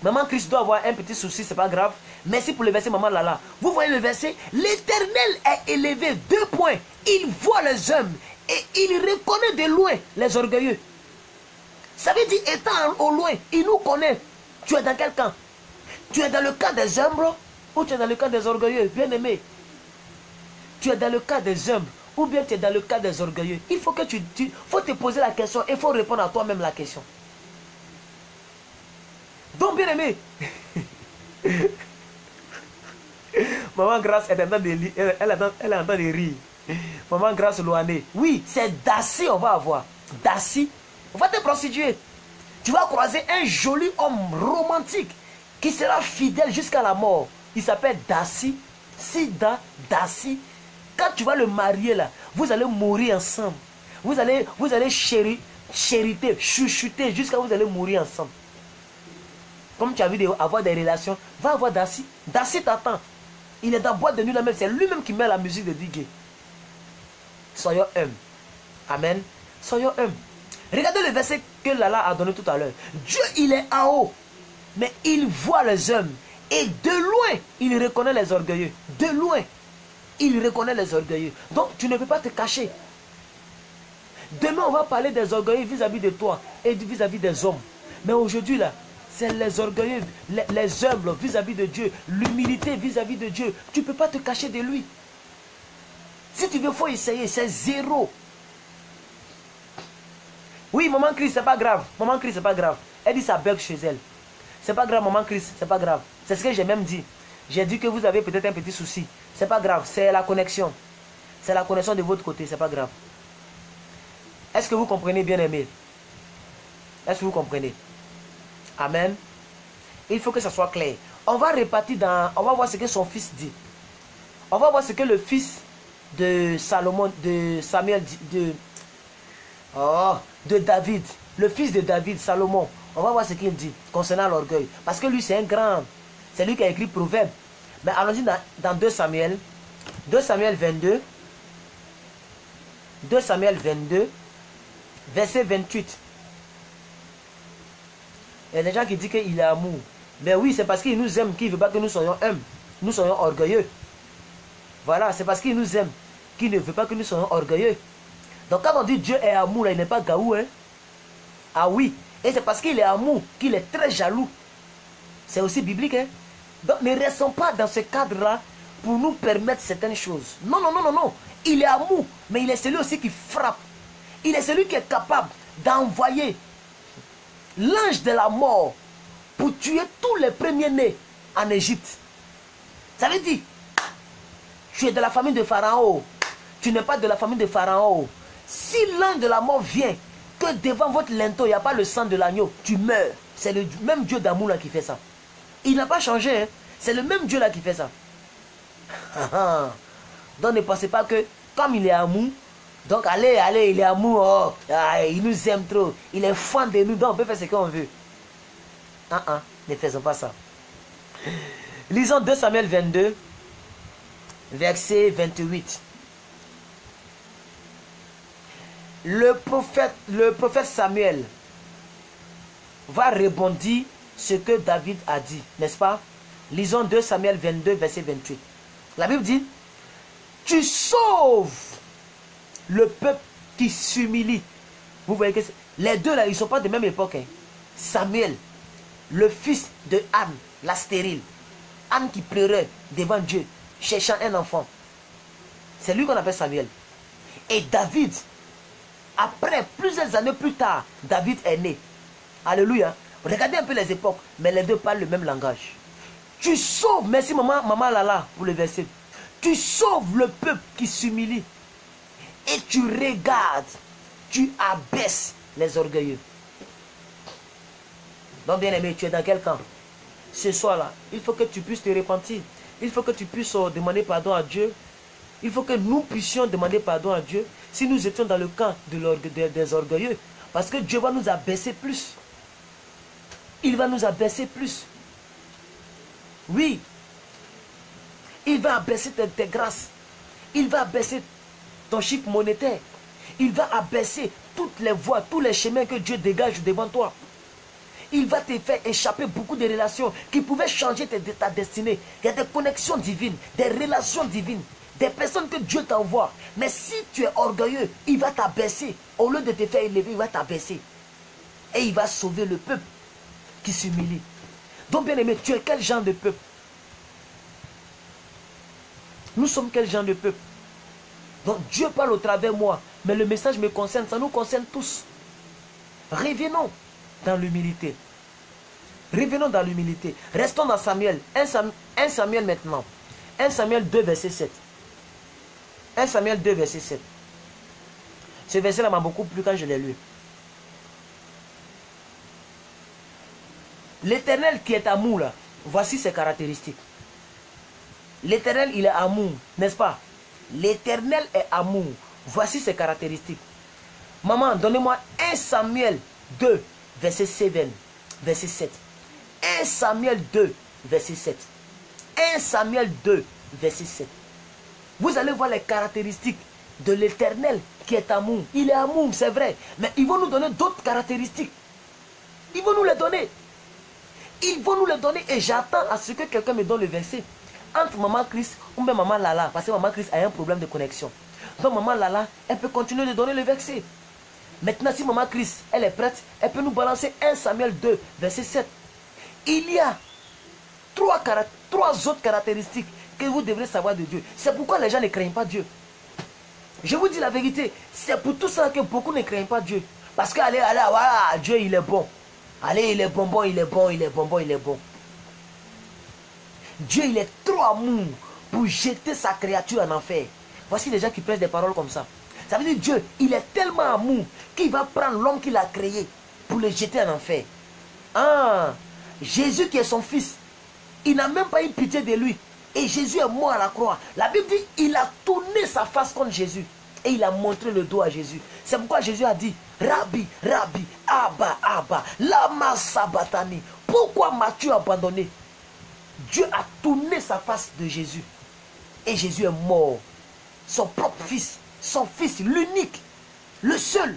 Maman Christ doit avoir un petit souci, c'est pas grave. Merci pour le verset, maman Lala. Vous voyez le verset? L'Éternel est élevé. 2 points. Il voit les hommes et il reconnaît de loin les orgueilleux. Ça veut dire, étant au loin, il nous connaît. Tu es dans quel camp? Tu es dans le camp des humbles ou tu es dans le camp des orgueilleux? Bien aimé. Tu es dans le cas des humbles ou bien tu es dans le cas des orgueilleux. Il faut que faut te poser la question et il faut répondre à toi-même la question. Donc, bien aimé, maman Grâce est en train de elle est en train de rire. Maman Grâce Loané. Oui, c'est Dassi, on va avoir. Dassi, on va te prostituer. Tu vas croiser un joli homme romantique qui sera fidèle jusqu'à la mort. Il s'appelle Dassi, Sida, Dassi. Quand tu vas le marier là, vous allez mourir ensemble. Vous allez chériter, chuchoter jusqu'à vous allez mourir ensemble. Comme tu as vu avoir des relations, va avoir Dassi. Dassi t'attend. Il est dans la boîte de nuit là même. C'est lui-même qui met la musique de Digue. Soyons humbles. Amen. Soyons humbles. Regardez le verset que Lala a donné tout à l'heure. Dieu, il est en haut. Mais il voit les hommes. Et de loin, il reconnaît les orgueilleux. De loin, il reconnaît les orgueilleux. Donc, tu ne peux pas te cacher. Demain, on va parler des orgueilleux vis-à-vis de toi et vis-à-vis des hommes. Mais aujourd'hui, là, c'est les orgueilleux, les humbles vis-à-vis de Dieu, l'humilité vis-à-vis de Dieu. Tu ne peux pas te cacher de lui. Si tu veux, il faut essayer, c'est 0. Oui, maman Christ, c'est pas grave. Maman Christ, c'est pas grave. Elle dit ça bug chez elle. C'est pas grave, maman Christ, c'est pas grave. C'est ce que j'ai même dit. J'ai dit que vous avez peut-être un petit souci. C'est pas grave, c'est la connexion. C'est la connexion de votre côté, c'est pas grave. Est-ce que vous comprenez, bien aimé? Est-ce que vous comprenez? Amen. Il faut que ça soit clair. On va répartir on va voir ce que son fils dit. On va voir ce que le fils de Salomon, de Samuel, de David, le fils de David, Salomon. On va voir ce qu'il dit concernant l'orgueil. Parce que lui, c'est un grand. C'est lui qui a écrit Proverbe. Mais allons-y dans 2 Samuel. 2 Samuel 22. 2 Samuel 22. Verset 28. Il y a des gens qui disent qu'il est amour. Mais oui, c'est parce qu'il nous aime qu'il ne veut pas que nous soyons humbles. Nous soyons orgueilleux. Voilà, c'est parce qu'il nous aime qu'il ne veut pas que nous soyons orgueilleux. Donc quand on dit Dieu est amour, là, il n'est pas gaou. Hein? Ah oui. Et c'est parce qu'il est amour qu'il est très jaloux. C'est aussi biblique. Hein? Donc ne restons pas dans ce cadre-là pour nous permettre certaines choses. Non, non, non, non, non. Il est amour, mais il est celui aussi qui frappe. Il est celui qui est capable d'envoyer l'ange de la mort pour tuer tous les premiers-nés en Égypte. Ça veut dire, tu es de la famille de Pharaon. Tu n'es pas de la famille de Pharaon. Si l'ange de la mort vient, que devant votre linteau, il n'y a pas le sang de l'agneau, tu meurs. C'est le même Dieu d'amour là qui fait ça. Il n'a pas changé. Hein? C'est le même Dieu là qui fait ça. Donc ne pensez pas que comme il est amour, donc allez, il est amour, oh, il nous aime trop, il est fan de nous, donc on peut faire ce qu'on veut. Ne faisons pas ça. Lisons 2 Samuel 22, verset 28. Le prophète Samuel va rebondir ce que David a dit, n'est-ce pas? Lisons 2 Samuel 22, verset 28. La Bible dit, tu sauves le peuple qui s'humilie. Vous voyez que les deux là, ils ne sont pas de même époque. Hein. Samuel, le fils de Anne, la stérile. Anne qui pleurait devant Dieu, cherchant un enfant. C'est lui qu'on appelle Samuel. Et David, après plusieurs années plus tard, David est né. Alléluia. Regardez un peu les époques, mais les deux parlent le même langage. Tu sauves, merci maman Lala pour le verset. Tu sauves le peuple qui s'humilie. Et tu regardes, tu abaisses les orgueilleux. Donc bien aimé, tu es dans quel camp? Ce soir-là, il faut que tu puisses te repentir. Il faut que tu puisses demander pardon à Dieu. Il faut que nous puissions demander pardon à Dieu si nous étions dans le camp des orgueilleux. Parce que Dieu va nous abaisser plus. Il va nous abaisser plus. Oui. Il va abaisser tes grâces. Il va abaisser ton chiffre monétaire. Il va abaisser toutes les voies, tous les chemins que Dieu dégage devant toi. Il va te faire échapper beaucoup de relations qui pouvaient changer ta destinée. Il y a des connexions divines, des relations divines, des personnes que Dieu t'envoie. Mais si tu es orgueilleux, il va t'abaisser. Au lieu de te faire élever, il va t'abaisser. Et il va sauver le peuple qui s'humilie. Donc bien aimé, tu es quel genre de peuple? Nous sommes quel genre de peuple? Donc Dieu parle au travers de moi, mais le message me concerne, ça nous concerne tous. Revenons dans l'humilité. Revenons dans l'humilité. Restons dans Samuel. 1 Samuel maintenant. 1 Samuel 2, verset 7. 1 Samuel 2, verset 7. Ce verset-là m'a beaucoup plu quand je l'ai lu. L'Éternel qui est amour, là, voici ses caractéristiques. L'Éternel, il est amour, n'est-ce pas? L'Éternel est amour. Voici ses caractéristiques. Maman, donnez-moi 1 Samuel 2, verset 7. Verset 7. 1 Samuel 2, verset 7. 1 Samuel 2, verset 7. Vous allez voir les caractéristiques de l'Éternel qui est amour. Il est amour, c'est vrai. Mais ils vont nous donner d'autres caractéristiques. Ils vont nous les donner. Ils vont nous les donner et j'attends à ce que quelqu'un me donne le verset. Entre Maman Chris ou même Maman Lala, parce que Maman Chris a un problème de connexion. Donc Maman Lala, elle peut continuer de donner le verset. Maintenant, si Maman Chris, elle est prête, elle peut nous balancer 1 Samuel 2, verset 7. Il y a trois autres caractéristiques que vous devrez savoir de Dieu. C'est pourquoi les gens ne craignent pas Dieu. Je vous dis la vérité, c'est pour tout ça que beaucoup ne craignent pas Dieu. Parce que allez, voilà, Dieu il est bon. Allez, il est bonbon, il est bon, il est bonbon, il est bon. Dieu, il est trop amour pour jeter sa créature en enfer. Voici des gens qui prêchent des paroles comme ça. Ça veut dire Dieu, il est tellement amour qu'il va prendre l'homme qu'il a créé pour le jeter en enfer. Ah, Jésus qui est son fils, il n'a même pas eu pitié de lui. Et Jésus est mort à la croix. La Bible dit, il a tourné sa face contre Jésus. Et il a montré le dos à Jésus. C'est pourquoi Jésus a dit, Rabbi, Rabbi, Abba, Abba, lama sabatani. Pourquoi m'as-tu abandonné? Dieu a tourné sa face de Jésus. Et Jésus est mort. Son propre fils, son fils, l'unique, le seul.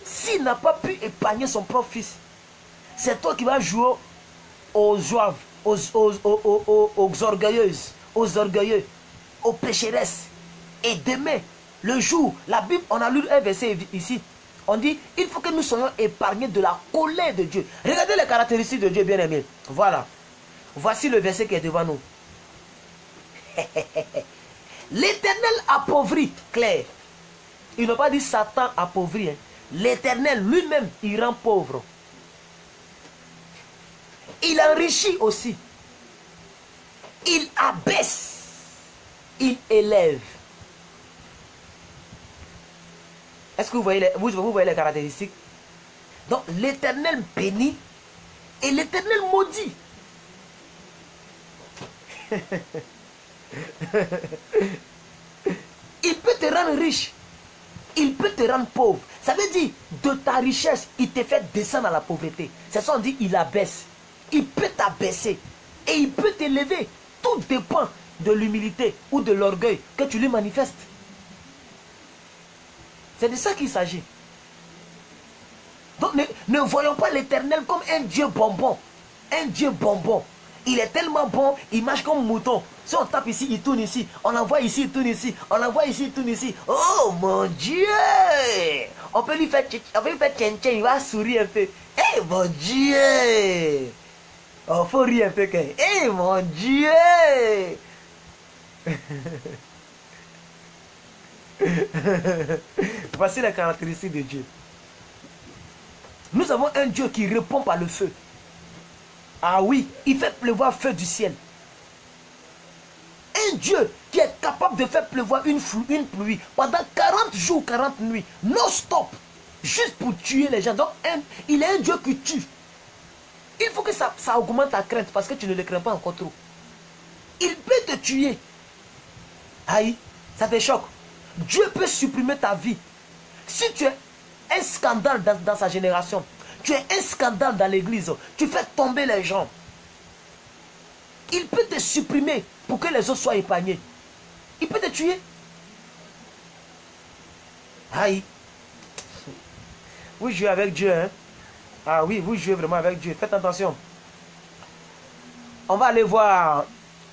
S'il n'a pas pu épargner son propre fils, c'est toi qui vas jouer aux zouaves, aux orgueilleuses, aux orgueilleux, aux pécheresses. Et demain, le jour, la Bible, on a lu un verset ici. On dit, il faut que nous soyons épargnés de la colère de Dieu. Regardez les caractéristiques de Dieu, bien-aimé. Voilà. Voici le verset qui est devant nous. L'Éternel appauvrit, Claire. Il n'a pas dit Satan appauvrit. Hein. L'Éternel lui-même, il rend pauvre. Il enrichit aussi. Il abaisse. Il élève. Est-ce que vous voyez les caractéristiques? Donc l'Éternel bénit et l'Éternel maudit. Il peut te rendre riche. Il peut te rendre pauvre. Ça veut dire, de ta richesse, il te fait descendre à la pauvreté. C'est ça on dit, il abaisse. Il peut t'abaisser. Et il peut t'élever. Tout dépend de l'humilité ou de l'orgueil que tu lui manifestes. C'est de ça qu'il s'agit. Donc ne voyons pas l'Éternel comme un Dieu bonbon. Un Dieu bonbon. Il est tellement bon, il marche comme mouton. Si on tape ici, il tourne ici. On envoie ici, il tourne ici. On envoie ici, il tourne ici. Oh mon Dieu! On peut lui faire tchen, il va sourire un peu. Eh mon Dieu! Oh, faut rire un peu. Eh mon Dieu! Voici les caractéristiques de Dieu. Nous avons un Dieu qui répond par le feu. Ah oui, il fait pleuvoir feu du ciel. Un Dieu qui est capable de faire pleuvoir une pluie pendant 40 jours, 40 nuits, non-stop, juste pour tuer les gens. Donc, il est un Dieu qui tue. Il faut que ça augmente ta crainte parce que tu ne le crains pas encore trop. Il peut te tuer. Aïe, ça te choque. Dieu peut supprimer ta vie. Si tu es un scandale dans sa génération, tu es un scandale dans l'église, tu fais tomber les gens, il peut te supprimer pour que les autres soient épargnés. Il peut te tuer. Aïe. Vous jouez avec Dieu, hein? Ah oui, vous jouez vraiment avec Dieu. Faites attention. On va aller voir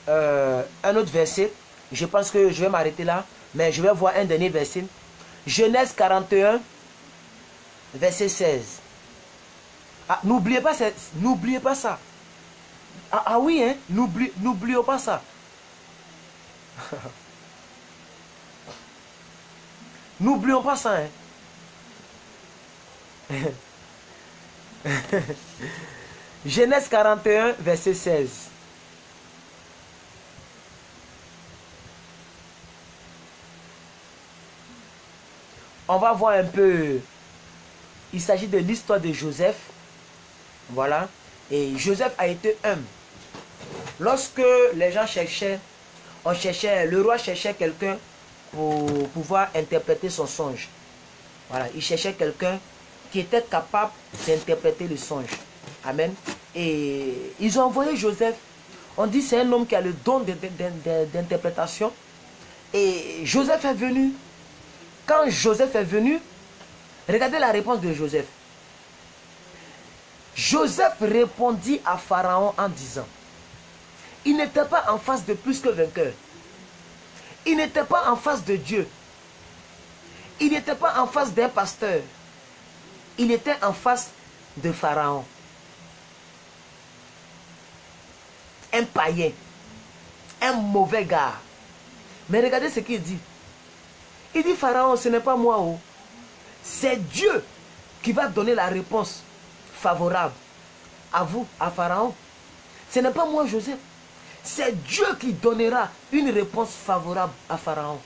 un autre verset. Je pense que je vais m'arrêter là. Mais je vais voir un dernier verset. Genèse 41, verset 16. Ah, n'oubliez pas ça. Ah oui, hein? N'oublions pas ça. N'oublions pas ça, hein? Genèse 41, verset 16. On va voir un peu. Il s'agit de l'histoire de Joseph. Voilà. Et Joseph a été humble. Lorsque les gens cherchaient, le roi cherchait quelqu'un pour pouvoir interpréter son songe. Voilà. Il cherchait quelqu'un qui était capable d'interpréter le songe. Amen. Et ils ont envoyé Joseph. On dit c'est un homme qui a le don d'interprétation. Et Joseph est venu. Quand Joseph est venu, regardez la réponse de Joseph. Joseph répondit à Pharaon en disant, il n'était pas en face de plus que vainqueur. Il n'était pas en face de Dieu. Il n'était pas en face d'un pasteur. Il était en face de Pharaon. Un païen. Un mauvais gars. Mais regardez ce qu'il dit. Il dit, Pharaon, ce n'est pas moi. Oh. C'est Dieu qui va donner la réponse favorable à vous, à Pharaon. Ce n'est pas moi, Joseph. C'est Dieu qui donnera une réponse favorable à Pharaon.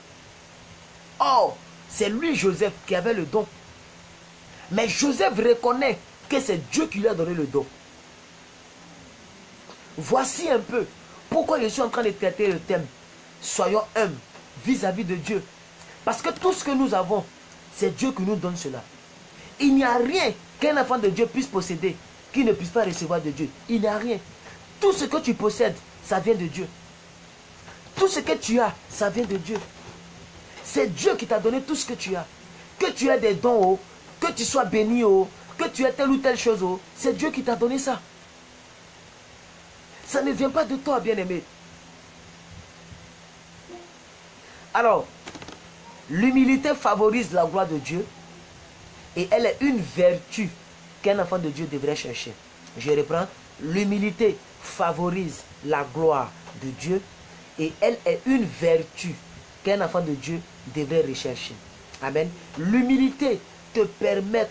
Or, c'est lui, Joseph, qui avait le don. Mais Joseph reconnaît que c'est Dieu qui lui a donné le don. Voici un peu pourquoi je suis en train de traiter le thème. Soyons humbles vis-à-vis de Dieu. Parce que tout ce que nous avons, c'est Dieu qui nous donne cela. Il n'y a rien qu'un enfant de Dieu puisse posséder qui ne puisse pas recevoir de Dieu. Il n'y a rien. Tout ce que tu possèdes, ça vient de Dieu. Tout ce que tu as, ça vient de Dieu. C'est Dieu qui t'a donné tout ce que tu as. Que tu aies des dons, oh, que tu sois béni, oh, que tu aies telle ou telle chose, oh, c'est Dieu qui t'a donné ça. Ça ne vient pas de toi, bien-aimé. Alors, l'humilité favorise la gloire de Dieu et elle est une vertu qu'un enfant de Dieu devrait chercher. Je reprends. L'humilité favorise la gloire de Dieu et elle est une vertu qu'un enfant de Dieu devrait rechercher. Amen. L'humilité te permet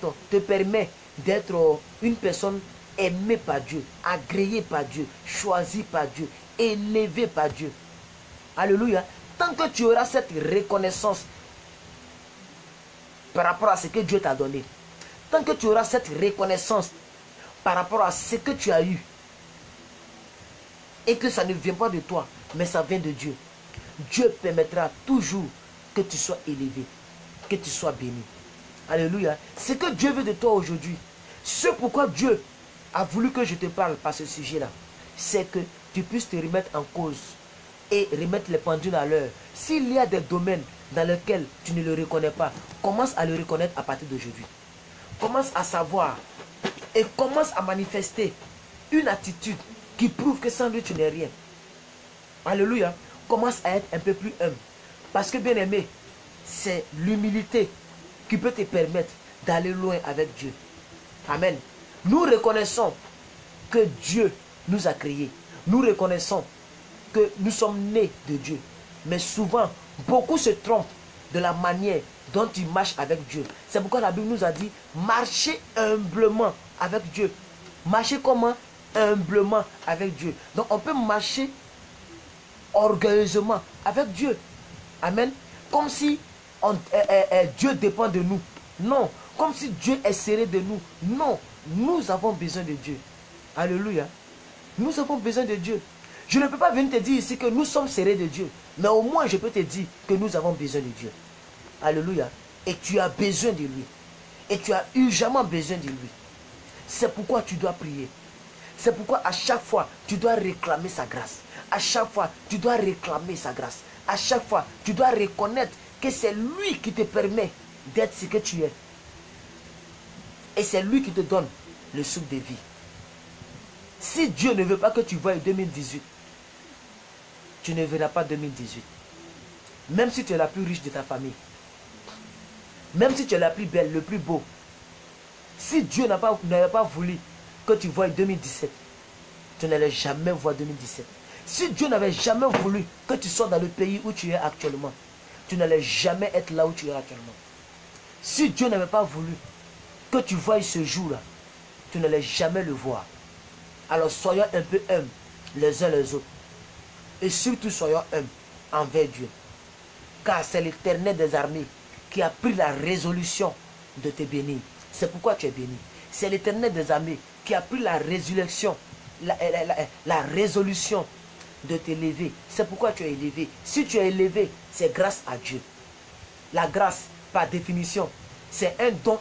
d'être une personne aimée par Dieu, agréée par Dieu, choisie par Dieu, élevée par Dieu. Alléluia. Tant que tu auras cette reconnaissance par rapport à ce que Dieu t'a donné, tant que tu auras cette reconnaissance par rapport à ce que tu as eu, et que ça ne vient pas de toi, mais ça vient de Dieu, Dieu permettra toujours que tu sois élevé, que tu sois béni. Alléluia. Ce que Dieu veut de toi aujourd'hui, ce pourquoi Dieu a voulu que je te parle par ce sujet-là, c'est que tu puisses te remettre en cause et remettre les pendules à l'heure. S'il y a des domaines dans lesquels tu ne le reconnais pas, commence à le reconnaître à partir d'aujourd'hui. Commence à savoir et commence à manifester une attitude qui prouve que sans lui tu n'es rien. Alléluia. commence à être un peu plus humble. Parce que bien aimé, c'est l'humilité qui peut te permettre d'aller loin avec Dieu. Amen. Nous reconnaissons que Dieu nous a créés. Nous reconnaissons que nous sommes nés de Dieu. Mais souvent, beaucoup se trompent de la manière dont ils marchent avec Dieu. C'est pourquoi la Bible nous a dit, marchez humblement avec Dieu. Marchez comment? Humblement avec Dieu. Donc on peut marcher orgueilleusement avec Dieu. Amen. Comme si Dieu dépend de nous. Non. Comme si Dieu est serré de nous. Non. Nous avons besoin de Dieu. Alléluia. Nous avons besoin de Dieu. Je ne peux pas venir te dire ici que nous sommes serrés de Dieu. Mais au moins je peux te dire que nous avons besoin de Dieu. Alléluia. Et tu as besoin de lui. Et tu as urgemment besoin de lui. C'est pourquoi tu dois prier. C'est pourquoi à chaque fois, tu dois réclamer sa grâce. À chaque fois, tu dois réclamer sa grâce. À chaque fois, tu dois reconnaître que c'est lui qui te permet d'être ce que tu es. Et c'est lui qui te donne le souffle de vie. Si Dieu ne veut pas que tu voies 2018, tu ne verras pas 2018. Même si tu es la plus riche de ta famille. Même si tu es la plus belle, le plus beau. Si Dieu n'avait pas voulu que tu voies 2017, tu n'allais jamais voir 2017. Si Dieu n'avait jamais voulu que tu sois dans le pays où tu es actuellement, tu n'allais jamais être là où tu es actuellement. Si Dieu n'avait pas voulu que tu voies ce jour-là, tu n'allais jamais le voir. Alors soyons un peu humbles les uns les autres. Et surtout soyons humbles envers Dieu. Car c'est l'Éternel des armées qui a pris la résolution de te bénir. C'est pourquoi tu es béni. C'est l'Éternel des armées qui a pris la résolution, la résolution de t'élever. C'est pourquoi tu es élevé. Si tu es élevé, c'est grâce à Dieu. La grâce, par définition, c'est un don